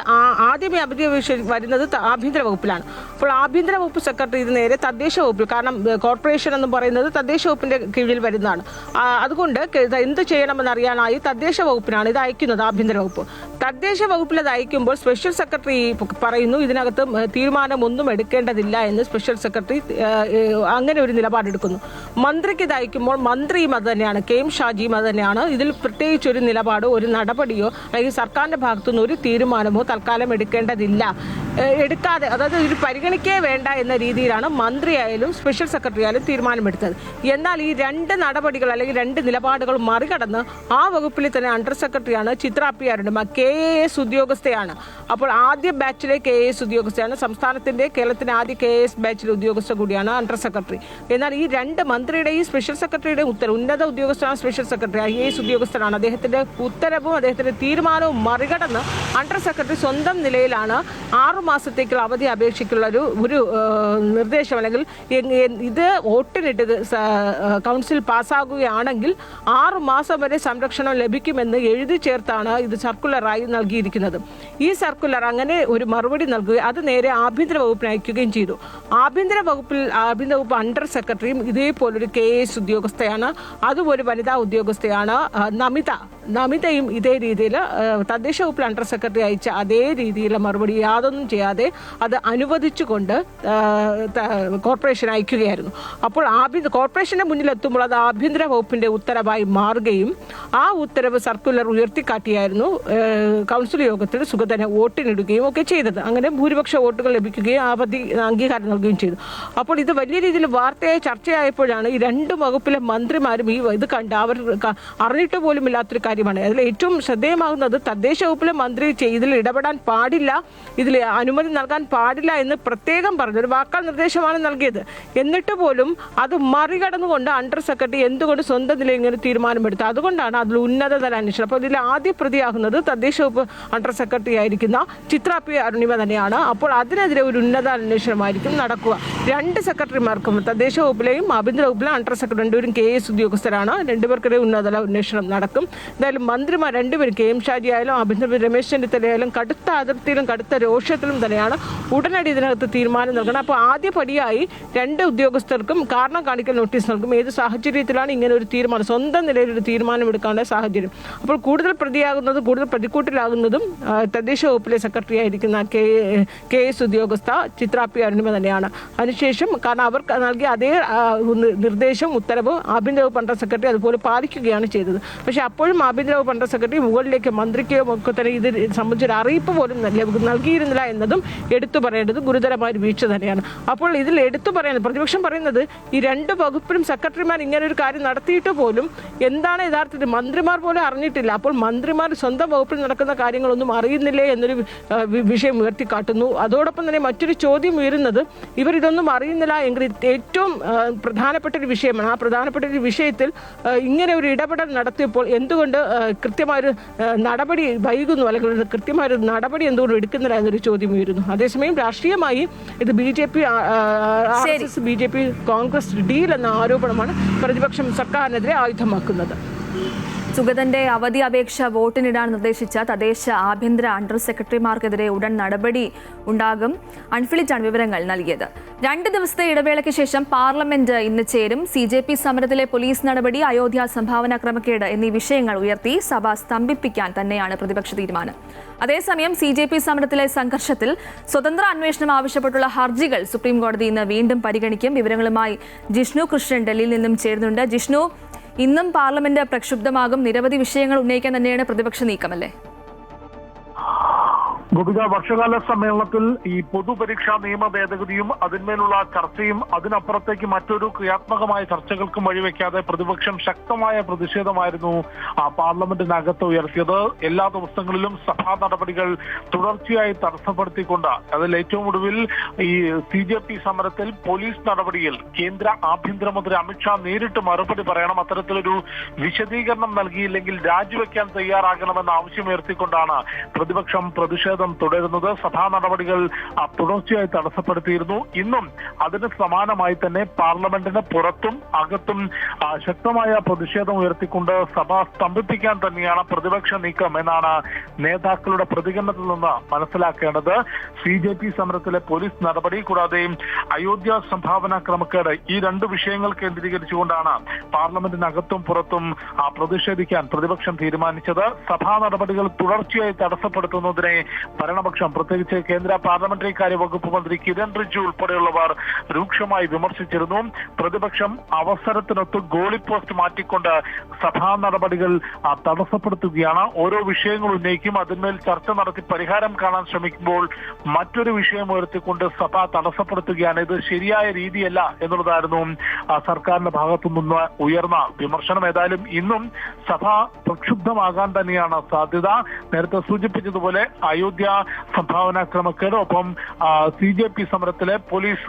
Speaker 2: ആദ്യമേ അവധി അപേക്ഷ വരുന്നത് ആഭ്യന്തര വകുപ്പിലാണ്. അപ്പോൾ ആഭ്യന്തര വകുപ്പ് സെക്രട്ടറി ഇത് നേരെ തദ്ദേശ വകുപ്പിൽ, കാരണം കോർപ്പറേഷൻ എന്ന് പറയുന്നത് തദ്ദേശ വകുപ്പിന്റെ കീഴിൽ വരുന്നതാണ്. അതുകൊണ്ട് എന്ത് ചെയ്യണമെന്ന് അറിയാനായി തദ്ദേശ വകുപ്പിനാണ് ഇത് അയക്കുന്നത്. ആഭ്യന്തര വകുപ്പ് തദ്ദേശ വകുപ്പിൽ അത് അയക്കുമ്പോൾ സ്പെഷ്യൽ സെക്രട്ടറി പറയുന്നു ഇതിനകത്ത് തീരുമാനമൊന്നും എടുക്കേണ്ടതില്ല എന്ന്. സ്പെഷ്യൽ സെക്രട്ടറി അങ്ങനെ ഒരു നിലപാടെടുക്കുന്നു. മന്ത്രിക്ക് ഇത് അയക്കുമ്പോൾ മന്ത്രിയും അത് തന്നെയാണ്, കെ എം ഷാജിയും അത് തന്നെയാണ്. ഇതിൽ പ്രത്യേകിച്ച് ഒരു നിലപാടോ ഒരു നടപടിയോ അല്ലെങ്കിൽ സർക്കാരിന്റെ ഭാഗത്തുനിന്ന് ഒരു തീരുമാനമോ തൽക്കാലം എടുക്കേണ്ടതില്ല, എടുക്കാതെ, അതായത് ഇത് പരിഗണിക്കേ വേണ്ട എന്ന രീതിയിലാണ് മന്ത്രിയായാലും സ്പെഷ്യൽ സെക്രട്ടറി ആയാലും തീരുമാനമെടുത്തത്. എന്നാൽ ഈ 2 നടപടികൾ അല്ലെങ്കിൽ 2 നിലപാടുകൾ മറികടന്ന് ആ വകുപ്പിൽ തന്നെ അണ്ടർ സെക്രട്ടറിയാണ് ചിത്ര പിയാരുണ്ട്, KAS ഉദ്യോഗസ്ഥയാണ്. അപ്പോൾ ആദ്യ ബാച്ചിലെ KAS ഉദ്യോഗസ്ഥയാണ്, കേരളത്തിന്റെ ആദ്യ KAS ബാച്ചിലെ ഉദ്യോഗസ്ഥ കൂടിയാണ് അണ്ടർ സെക്രട്ടറി. എന്നാൽ ഈ 2 മന്ത്രിയുടെയും സ്പെഷ്യൽ സെക്രട്ടറിയുടെയും ഉന്നത ഉദ്യോഗസ്ഥനാണ് സ്പെഷ്യൽ സെക്രട്ടറി, IAS ഉദ്യോഗസ്ഥനാണ്. അദ്ദേഹത്തിന്റെ ഉത്തരവും അദ്ദേഹത്തിന്റെ തീരുമാനവും മറികടന്ന് അണ്ടർ സെക്രട്ടറി സ്വന്തം നിലയിലാണ് 6 മാസത്തേക്കുള്ള അവധി അപേക്ഷയ്ക്കുള്ള ഒരു നിർദ്ദേശം, അല്ലെങ്കിൽ ഇത് വോട്ടിനിട്ട് കൗൺസിൽ പാസ്സാകുകയാണെങ്കിൽ 6 മാസം വരെ സംരക്ഷണം ലഭിക്കുമെന്ന് എഴുതി ചേർത്താണ് ഇത് സർക്കുലറായി നൽകിയിരിക്കുന്നത്. ഈ സർക്കുലർ അങ്ങനെ ഒരു മറുപടി നൽകുകയും അത് നേരെ ആഭ്യന്തര വകുപ്പിന് അയക്കുകയും ചെയ്തു. ആഭ്യന്തര വകുപ്പ് അണ്ടർ സെക്രട്ടറിയും ഇതേപോലൊരു KS ഉദ്യോഗസ്ഥയാണ്, അതും ഒരു വനിതാ ഉദ്യോഗസ്ഥയാണ് നമിതയും ഇതേ രീതിയിൽ തദ്ദേശ വകുപ്പിൽ അണ്ടർ സെക്രട്ടറി അയച്ച അതേ രീതിയിലുള്ള മറുപടി യാതൊന്നും ചെയ്യാതെ അത് അനുവദിച്ചുകൊണ്ട് കോർപ്പറേഷൻ അയക്കുകയായിരുന്നു. അപ്പോൾ കോർപ്പറേഷന്റെ മുന്നിലെത്തുമ്പോൾ അത് ആഭ്യന്തര വകുപ്പിന്റെ ഉത്തരവായി മാറുകയും ആ ഉത്തരവ് സർക്കുലർ ഉയർത്തിക്കാട്ടിയായിരുന്നു കൗൺസിൽ യോഗത്തിൽ സുഗതനെ വോട്ടിനിടുകയും ഒക്കെ ചെയ്തത്. അങ്ങനെ ഭൂരിപക്ഷ വോട്ടുകൾ ലഭിക്കുകയും അവധി അംഗീകാരം നൽകുകയും ചെയ്തു. അപ്പോൾ ഇത് വലിയ രീതിയിൽ വാർത്തയായി ചർച്ചയായപ്പോഴാണ് ഈ 2 വകുപ്പിലെ മന്ത്രിമാരും ഇത് കണ്ട് അവർ അറിഞ്ഞിട്ട് പോലും ഇല്ലാത്തൊരു കാര്യമാണ്. അതിൽ ഏറ്റവും ശ്രദ്ധേയമാകുന്നത് തദ്ദേശ വകുപ്പിലെ മന്ത്രി ഇതിൽ ഇടപെടാൻ പാടില്ല, ഇതിൽ അനുമതി നൽകാൻ പാടില്ല എന്ന് പ്രത്യേകം പറഞ്ഞു, ഒരു വാക്കാൽ നിർദ്ദേശമാണ് നൽകിയത്. എന്നിട്ട് പോലും അത് മറികടന്നുകൊണ്ട് അണ്ടർ സെക്രട്ടറി എന്തുകൊണ്ട് സ്വന്തം നിലയിൽ ഇങ്ങനെ തീരുമാനമെടുത്തു. അതുകൊണ്ടാണ് അതിൽ ഉന്നതതല അന്വേഷണം. അപ്പോൾ ഇതിൽ ആദ്യ പ്രതിയാകുന്നത് തദ്ദേശ വകുപ്പ് അണ്ടർ സെക്രട്ടറി ആയിരിക്കുന്ന ചിത്ര പി അരുണിമ തന്നെയാണ്. അപ്പോൾ അതിനെതിരെ ഒരു ഉന്നത അന്വേഷണമായിരിക്കും നടക്കുക. 2 സെക്രട്ടറിമാർക്കും തദ്ദേശ വകുപ്പിലെയും ആഭ്യന്തര വകുപ്പിലെയും അണ്ടർ സെക്രട്ടറി 2പേരും KS ഉദ്യോഗസ്ഥരാണ്. 2 പേർക്കിടെ ഉന്നതതല അന്വേഷണം നടക്കും. എന്തായാലും മന്ത്രിമാർ 2 പേരും KM ഷാജി ആയാലും ആഭ്യന്തര രമേശ് ചെന്നിത്തലയായാലും കടുത്ത അതിർത്തിയിലും കടുത്ത രോഷത്തിലും തന്നെയാണ്. ഉടനടി ഇതിനകത്ത് തീരുമാനം നൽകണം. അപ്പോൾ ആദ്യ പടിയായി 2 ഉദ്യോഗസ്ഥർക്കും കാരണം കാണിക്കൽ നോട്ടീസ് നൽകും. ഏത് സാഹചര്യത്തിലാണ് ഇങ്ങനെ ഒരു തീരുമാനം, സ്വന്തം നിലയിൽ ഒരു തീരുമാനം എടുക്കാനുള്ള സാഹചര്യം. അപ്പോൾ കൂടുതൽ പ്രതിയാകുന്നതും കൂടുതൽ പ്രതിക്കൂട്ടിലാകുന്നതും തദ്ദേശ വകുപ്പിലെ സെക്രട്ടറി ആയിരിക്കുന്ന KS ഉദ്യോഗസ്ഥ ചിത്ര പി അരുണിമ തന്നെയാണ്. അതിനുശേഷം കാരണം അവർക്ക് നൽകിയ അതേ നിർദ്ദേശം ഉത്തരവ് ആഭ്യന്തര വകുപ്പ് അണ്ടർ സെക്രട്ടറി അതുപോലെ പാലിക്കുകയാണ് ചെയ്തത്. പക്ഷേ അപ്പോഴും ആഭ്യന്തര വകുപ്പ് അണ്ടർ സെക്രട്ടറി മുകളിലേക്ക് മന്ത്രിക്കോ ഒക്കെ തന്നെ ഇത് സംബന്ധിച്ചൊരു അറിയിപ്പ് പോലും നൽകിയിരുന്നില്ല എന്നതും എടുത്തു പറയേണ്ടത് ഗുരുതരമായ ഒരു വീഴ്ച തന്നെയാണ്. അപ്പോൾ ഇതിൽ എടുത്തു പറയുന്നത് പ്രതിപക്ഷം പറയുന്നത് ഈ 2 വകുപ്പിലും സെക്രട്ടറിമാർ ഇങ്ങനെ ഒരു കാര്യം നടത്തിയിട്ട് പോലും എന്താണ് യഥാർത്ഥത്തിൽ മന്ത്രിമാർ പോലും അറിഞ്ഞിട്ടില്ല. അപ്പോൾ മന്ത്രിമാർ സ്വന്തം വകുപ്പിൽ നടക്കുന്ന കാര്യങ്ങളൊന്നും അറിയുന്നില്ലേ എന്നൊരു വിഷയം ഉയർത്തിക്കാട്ടുന്നു. അതോടൊപ്പം തന്നെ മറ്റൊരു ചോദ്യം ഉയരുന്നത് ഇവർ ഇതൊന്നും അറിയുന്നില്ല എങ്കിൽ ഏറ്റവും പ്രധാനപ്പെട്ട ഒരു വിഷയമാണ്. ആ പ്രധാനപ്പെട്ട ഒരു വിഷയത്തിൽ ഇങ്ങനെ ഒരു ഇടപെടൽ നടത്തിയപ്പോൾ എന്തുകൊണ്ട് കൃത്യമായൊരു നടപടി വൈകുന്നു, അല്ലെങ്കിൽ കൃത്യമായൊരു നടപടി എന്തുകൊണ്ട് എടുക്കുന്നില്ല എന്നൊരു ചോദ്യം ഉയരുന്നു. അതേസമയം രാഷ്ട്രീയമായി ഇത് BJP കോൺഗ്രസ് ഡീൽ എന്ന ആരോപണമാണ് പ്രതിപക്ഷം സർക്കാരിനെതിരെ ആയുധമാക്കുന്നത്.
Speaker 1: സുഗതന്റെ അവധി അപേക്ഷ വോട്ടിനിടാൻ നിർദ്ദേശിച്ച തദ്ദേശ ആഭ്യന്തര അണ്ടർ സെക്രട്ടറിമാർക്കെതിരെ ഉടൻ നടപടി ഉണ്ടാകും. അൺഫിലിറ്റാണ് വിവരങ്ങൾ നൽകിയത്. 2 ദിവസത്തെ ഇടവേളയ്ക്ക് ശേഷം പാർലമെന്റ് ഇന്ന് ചേരും. CJP സമരത്തിലെ പോലീസ് നടപടി, അയോധ്യ സംഭാവന ക്രമക്കേട് എന്നീ വിഷയങ്ങൾ ഉയർത്തി സഭ സ്തംഭിപ്പിക്കാൻ തന്നെയാണ് പ്രതിപക്ഷ തീരുമാനം. അതേസമയം CJP സമരത്തിലെ സംഘർഷത്തിൽ സ്വതന്ത്ര അന്വേഷണം ആവശ്യപ്പെട്ടുള്ള ഹർജികൾ സുപ്രീം കോടതി ഇന്ന് വീണ്ടും പരിഗണിക്കും. വിവരങ്ങളുമായി ജിഷ്ണു കൃഷ്ണൻ ഡൽഹിയിൽ നിന്നും ചേരുന്നുണ്ട്. ജിഷ്ണു, ഇന്നും പാർലമെന്റ് പ്രക്ഷുബ്ധമാകും. നിരവധി വിഷയങ്ങൾ ഉന്നയിക്കാൻ തന്നെയാണ് പ്രതിപക്ഷ നീക്കമല്ലേ?
Speaker 10: ഗോപിക, വർഷകാല സമ്മേളനത്തിൽ ഈ പൊതുപരീക്ഷാ നിയമ ഭേദഗതിയും അതിന്മേലുള്ള ചർച്ചയും അതിനപ്പുറത്തേക്ക് മറ്റൊരു ക്രിയാത്മകമായ ചർച്ചകൾക്കും വഴിവെക്കാതെ പ്രതിപക്ഷം ശക്തമായ പ്രതിഷേധമായിരുന്നു പാർലമെന്റിനകത്ത് ഉയർത്തിയത്. എല്ലാ ദിവസങ്ങളിലും സഭാ നടപടികൾ തുടർച്ചയായി തടസ്സപ്പെടുത്തിക്കൊണ്ട് അതിൽ ഏറ്റവും ഒടുവിൽ ഈ CJP സമരത്തിൽ പോലീസ് നടപടിയിൽ കേന്ദ്ര ആഭ്യന്തരമന്ത്രി അമിത്ഷാ നേരിട്ട് മറുപടി പറയണം, അത്തരത്തിലൊരു വിശദീകരണം നൽകിയില്ലെങ്കിൽ രാജിവെക്കാൻ തയ്യാറാകണമെന്ന ആവശ്യമുയർത്തിക്കൊണ്ടാണ് പ്രതിപക്ഷം പ്രതിഷേധം തുടരുന്നത്. സഭാ നടപടികൾ തുടർച്ചയായി തടസ്സപ്പെടുത്തിയിരുന്നു. ഇന്നും അതിന് സമാനമായി തന്നെ പാർലമെന്റിന് പുറത്തും അകത്തും ശക്തമായ പ്രതിഷേധം ഉയർത്തിക്കൊണ്ട് സഭ സ്തംഭിപ്പിക്കാൻ തന്നെയാണ് പ്രതിപക്ഷ നീക്കം എന്നാണ് നേതാക്കളുടെ പ്രതികരണത്തിൽ നിന്ന് മനസ്സിലാക്കേണ്ടത്. CJP സമരത്തിലെ പോലീസ് നടപടി കൂടാതെ അയോധ്യ സംഭാവന ക്രമക്കേട്, ഈ 2 വിഷയങ്ങൾ കേന്ദ്രീകരിച്ചുകൊണ്ടാണ് പാർലമെന്റിനകത്തും പുറത്തും പ്രതിഷേധിക്കാൻ പ്രതിപക്ഷം തീരുമാനിച്ചത്. സഭാ നടപടികൾ തുടർച്ചയായി തടസ്സപ്പെടുത്തുന്നതിനെ ഭരണപക്ഷം, പ്രത്യേകിച്ച് കേന്ദ്ര പാർലമെന്ററി കാര്യ വകുപ്പ് മന്ത്രി കിരൺ റിജിജു ഉൾപ്പെടെയുള്ളവർ രൂക്ഷമായി വിമർശിച്ചിരുന്നു. പ്രതിപക്ഷം അവസരത്തിനൊത്ത് ഗോളിപ്പോസ്റ്റ് മാറ്റിക്കൊണ്ട് സഭാ നടപടികൾ തടസ്സപ്പെടുത്തുകയാണ്. ഓരോ വിഷയങ്ങൾ ഉന്നയിക്കും, അതിന്മേൽ ചർച്ച നടത്തി പരിഹാരം കാണാൻ ശ്രമിക്കുമ്പോൾ മറ്റൊരു വിഷയം ഉയർത്തിക്കൊണ്ട് സഭ തടസ്സപ്പെടുത്തുകയാണ്. ഇത് ശരിയായ രീതിയല്ല എന്നുള്ളതായിരുന്നു സർക്കാരിന്റെ ഭാഗത്തു നിന്ന് ഉയർന്ന വിമർശനം. ഏതായാലും ഇന്നും സഭ പ്രക്ഷുബ്ധമാകാൻ തന്നെയാണ് സാധ്യത. നേരത്തെ സൂചിപ്പിച്ചതുപോലെ അയോധ്യ സംഭാവന ക്രമക്കേട്, ഒപ്പം CJP സമരത്തിലെ പോലീസ്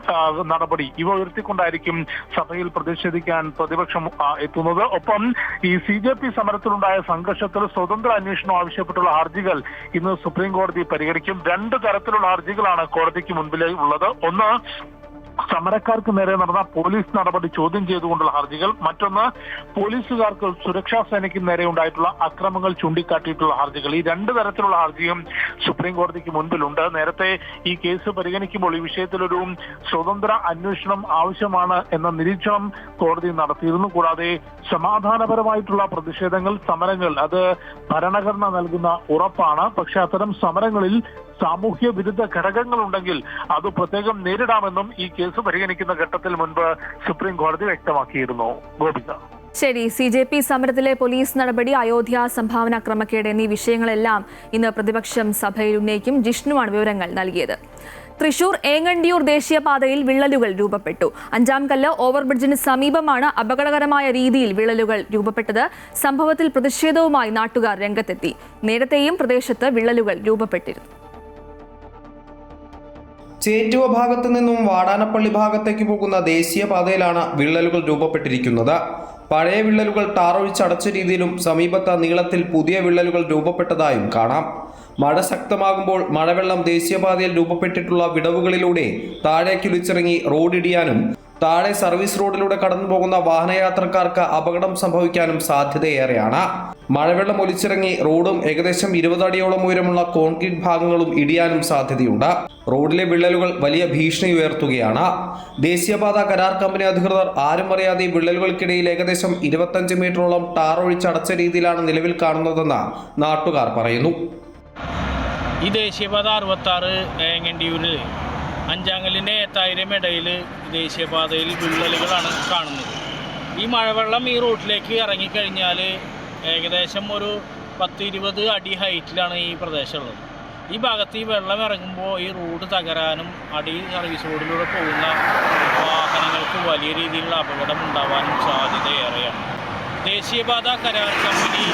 Speaker 10: നടപടി, ഇവ ഉയർത്തിക്കൊണ്ടായിരിക്കും സഭയിൽ പ്രതിഷേധിക്കാൻ പ്രതിപക്ഷം എത്തുന്നത്. ഒപ്പം ഈ CJP സമരത്തിലുണ്ടായ സംഘർഷത്തിൽ സ്വതന്ത്ര അന്വേഷണം ആവശ്യപ്പെട്ടുള്ള ഹർജികൾ ഇന്ന് സുപ്രീം കോടതി പരിഗണിക്കും. 2 തരത്തിലുള്ള ഹർജികളാണ് കോടതിക്ക് മുൻപിൽ ഉള്ളത്. ഒന്ന്, സമരക്കാർക്ക് നേരെ നടന്ന പോലീസ് നടപടി ചോദ്യം ചെയ്തുകൊണ്ടുള്ള ഹർജികൾ. മറ്റൊന്ന്, പോലീസുകാർക്ക് സുരക്ഷാ സേനയ്ക്ക് നേരെ ഉണ്ടായിട്ടുള്ള അക്രമങ്ങൾ ചൂണ്ടിക്കാട്ടിയിട്ടുള്ള ഹർജികൾ. ഈ 2 തരത്തിലുള്ള ഹർജിയും സുപ്രീം കോടതിക്ക് മുൻപിലുണ്ട്. നേരത്തെ ഈ കേസ് പരിഗണിക്കുമ്പോൾ ഈ വിഷയത്തിലൊരു സ്വതന്ത്ര അന്വേഷണം ആവശ്യമാണ് എന്ന നിരീക്ഷണം കോടതി നടത്തിയിരുന്നു. കൂടാതെ സമാധാനപരമായിട്ടുള്ള പ്രതിഷേധങ്ങൾ, സമരങ്ങൾ അത് ഭരണഘടന നൽകുന്ന ഉറപ്പാണ്. പക്ഷെ അത്തരം സമരങ്ങളിൽ സാമൂഹ്യ വിരുദ്ധ ഘടകങ്ങളുണ്ടെങ്കിൽ അത് പ്രത്യേകം നേരിടാമെന്നും ഈ കേസ് പരിഗണിക്കുന്ന ഘട്ടത്തിൽ മുൻപ് സുപ്രീം കോടതി വ്യക്തമാക്കിയിരുന്നു. ഗോപിക.
Speaker 1: ശരി, CJP സമരത്തിലെ പോലീസ് നടപടി, അയോധ്യ സംഭാവന ക്രമക്കേട് എന്നീ വിഷയങ്ങളെല്ലാം ഇന്ന് പ്രതിപക്ഷം സഭയിൽ ഉന്നയിക്കും. ജിഷ്ണുവാണ് വിവരങ്ങൾ നൽകിയത്. തൃശൂർ ഏങ്ങണ്ടിയൂർ ദേശീയപാതയിൽ വിള്ളലുകൾ രൂപപ്പെട്ടു. 5-ാം കല്ല് ഓവർബ്രിഡ്ജിന് സമീപമാണ് അപകടകരമായ രീതിയിൽ വിള്ളലുകൾ രൂപപ്പെട്ടത്. സംഭവത്തിൽ പ്രതിഷേധവുമായി നാട്ടുകാർ രംഗത്തെത്തി. നേരത്തെയും പ്രദേശത്ത് വിള്ളലുകൾ രൂപപ്പെട്ടിരുന്നു.
Speaker 8: ചേറ്റുവ ഭാഗത്തു നിന്നും വാടാനപ്പള്ളി ഭാഗത്തേക്ക് പോകുന്ന ദേശീയപാതയിലാണ് വിള്ളലുകൾ രൂപപ്പെട്ടിരിക്കുന്നത്. പഴയ വിള്ളലുകൾ ടാറൊഴിച്ചടച്ച രീതിയിലും സമീപത്ത് നീളത്തിൽ പുതിയ വിള്ളലുകൾ രൂപപ്പെട്ടതായും കാണാം. മഴ ശക്തമാകുമ്പോൾ മഴവെള്ളം ദേശീയപാതയിൽ രൂപപ്പെട്ടിട്ടുള്ള വിടവുകളിലൂടെ താഴേക്കൊലിച്ചിറങ്ങി റോഡിടിയാനും താഴെ സർവീസ് റോഡിലൂടെ കടന്നുപോകുന്ന വാഹനയാത്രക്കാർക്ക് അപകടം സംഭവിക്കാനും സാധ്യതയേറെയാണ്. മഴവെള്ളം ഒലിച്ചിറങ്ങി റോഡും ഏകദേശം 20 അടിയോളം ഉയരമുള്ള കോൺക്രീറ്റ് ഭാഗങ്ങളും ഇടിയാനും സാധ്യതയുണ്ട്. റോഡിലെ വിള്ളലുകൾ വലിയ ഭീഷണി ഉയർത്തുകയാണ്. ദേശീയപാത കരാർ കമ്പനി അധികൃതർ ആരും അറിയാതെ വിള്ളലുകൾക്കിടയിൽ ഏകദേശം 25 മീറ്ററോളം ടാർ ഒഴിച്ചടച്ച രീതിയിലാണ് നിലവിൽ കാണുന്നതെന്ന് നാട്ടുകാർ പറയുന്നു.
Speaker 11: ഈ ദേശീയപാത 66 ഏങ്ങണ്ടിയൂരിൽ 5-ാം കല്ലിൻ്റെ 8,000 ഇടയിൽ ദേശീയപാതയിൽ വിള്ളലുകളാണ് കാണുന്നത്. ഈ മഴവെള്ളം ഈ റോഡിലേക്ക് ഇറങ്ങിക്കഴിഞ്ഞാൽ ഏകദേശം ഒരു 10-20 അടി ഹൈറ്റിലാണ് ഈ പ്രദേശമുള്ളത്. ഈ ഭാഗത്ത് ഈ വെള്ളം ഇറങ്ങുമ്പോൾ ഈ റോഡ് തകരാനും സർവീസ് റോഡിലൂടെ പോകുന്ന വാഹനങ്ങൾക്ക് വലിയ രീതിയിലുള്ള അപകടം ഉണ്ടാവാനും സാധ്യതയേറെയാണ്. ദേശീയപാത കരാർ കമ്പനി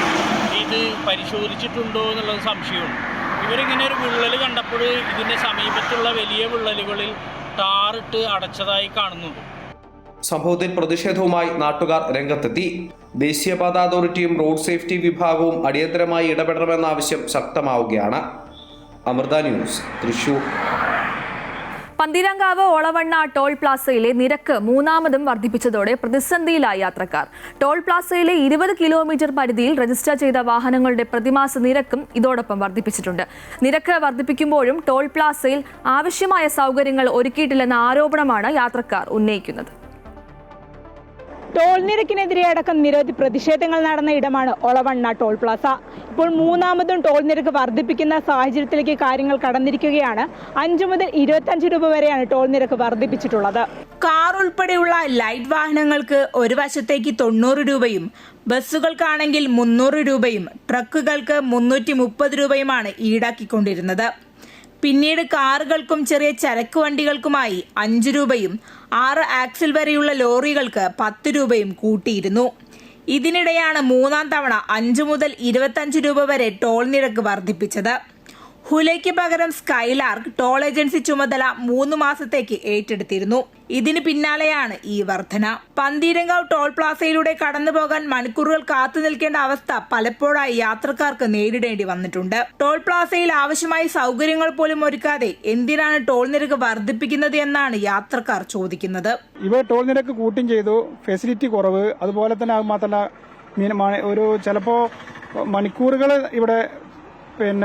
Speaker 11: ഇത് പരിശോധിച്ചിട്ടുണ്ടോ എന്നുള്ളത് സംശയമുണ്ട്. ഇവരിങ്ങനെ ഒരു വിള്ളൽ കണ്ടപ്പോൾ ഇതിൻ്റെ സമീപത്തുള്ള വലിയ വിള്ളലുകളിൽ ടാറിട്ട് അടച്ചതായി കാണുന്നുണ്ട്.
Speaker 8: സംഭവത്തിൽ പ്രതിഷേധവുമായി നാട്ടുകാർ രംഗത്തെത്തി. ദേശീയപാത അതോറിറ്റിയും റോഡ് സേഫ്റ്റി വിഭാഗവും അടിയന്തരമായി ഇടപെടണമെന്ന ആവശ്യം ശക്തമാവുകയാണ്. അമൃത ന്യൂസ്, തൃശൂർ.
Speaker 1: പന്തീരാങ്കാവ് ഒളവണ്ണ ടോൾ പ്ലാസയിലെ നിരക്ക് 3ാമതും വർദ്ധിപ്പിച്ചതോടെ പ്രതിസന്ധിയിലായി യാത്രക്കാർ. ടോൾ പ്ലാസയിലെ 20 കിലോമീറ്റർ പരിധിയിൽ രജിസ്റ്റർ ചെയ്ത വാഹനങ്ങളുടെ പ്രതിമാസ നിരക്കും ഇതോടൊപ്പം വർദ്ധിപ്പിച്ചിട്ടുണ്ട്. നിരക്ക് വർദ്ധിപ്പിക്കുമ്പോഴും ടോൾ പ്ലാസയിൽ ആവശ്യമായ സൗകര്യങ്ങൾ ഒരുക്കിയിട്ടില്ലെന്ന ആരോപണമാണ് യാത്രക്കാർ ഉന്നയിക്കുന്നത്.
Speaker 4: ടോൾ നിരക്കിനെതിരെ അടക്കം നിരവധി പ്രതിഷേധങ്ങൾ നടന്ന ഇടമാണ് ഒളവണ്ണ ടോൾ പ്ലാസ. ഇപ്പോൾ 3ാമതും ടോൾ നിരക്ക് വർദ്ധിപ്പിക്കുന്ന സാഹചര്യത്തിലേക്ക് കാര്യങ്ങൾ കടന്നിരിക്കുകയാണ്. 5 മുതൽ 25 രൂപ വരെയാണ് ടോൾ നിരക്ക് വർദ്ധിപ്പിച്ചിട്ടുള്ളത്. കാർ ഉൾപ്പെടെയുള്ള ലൈറ്റ് വാഹനങ്ങൾക്ക് ഒരു വശത്തേക്ക് 90 രൂപയും ബസ്സുകൾക്കാണെങ്കിൽ 300 രൂപയും ട്രക്കുകൾക്ക് 330 രൂപയുമാണ് ഈടാക്കിക്കൊണ്ടിരുന്നത്. പിന്നീട് കാറുകൾക്കും ചെറിയ ചരക്ക് വണ്ടികൾക്കുമായി 5 രൂപയും 6 ആക്സിൽ വരെയുള്ള ലോറികൾക്ക് 10 രൂപയും കൂട്ടിയിരുന്നു. ഇതിനിടെയാണ് 3ാം തവണ 5 മുതൽ 25 രൂപ വരെ ടോൾ നിരക്ക് വർദ്ധിപ്പിച്ചത്. ഹുലയ്ക്ക് പകരം സ്കൈലാർക്ക് ടോൾ ഏജൻസി ചുമതല 3 മാസത്തേക്ക് ഏറ്റെടുത്തിരുന്നു. ഇതിന് പിന്നാലെയാണ് ഈ വർധന. പന്തീരങ്കാവ് ടോൾ പ്ലാസയിലൂടെ കടന്നുപോകാൻ മണിക്കൂറുകൾ കാത്തു നിൽക്കേണ്ട അവസ്ഥ പലപ്പോഴായി യാത്രക്കാർക്ക് നേരിടേണ്ടി വന്നിട്ടുണ്ട്. ടോൾ പ്ലാസയിൽ ആവശ്യമായ സൗകര്യങ്ങൾ പോലും ഒരുക്കാതെ എന്തിനാണ് ടോൾ നിരക്ക് വർദ്ധിപ്പിക്കുന്നത് എന്നാണ് യാത്രക്കാർ ചോദിക്കുന്നത്.
Speaker 12: ഇവ ടോൾ നിരക്ക് കൂട്ടും ചെയ്തു, ഫെസിലിറ്റി കുറവ്, അതുപോലെ തന്നെ അത് മാത്രമല്ല ഒരു ചിലപ്പോൾ മണിക്കൂറുകൾ ഇവിടെ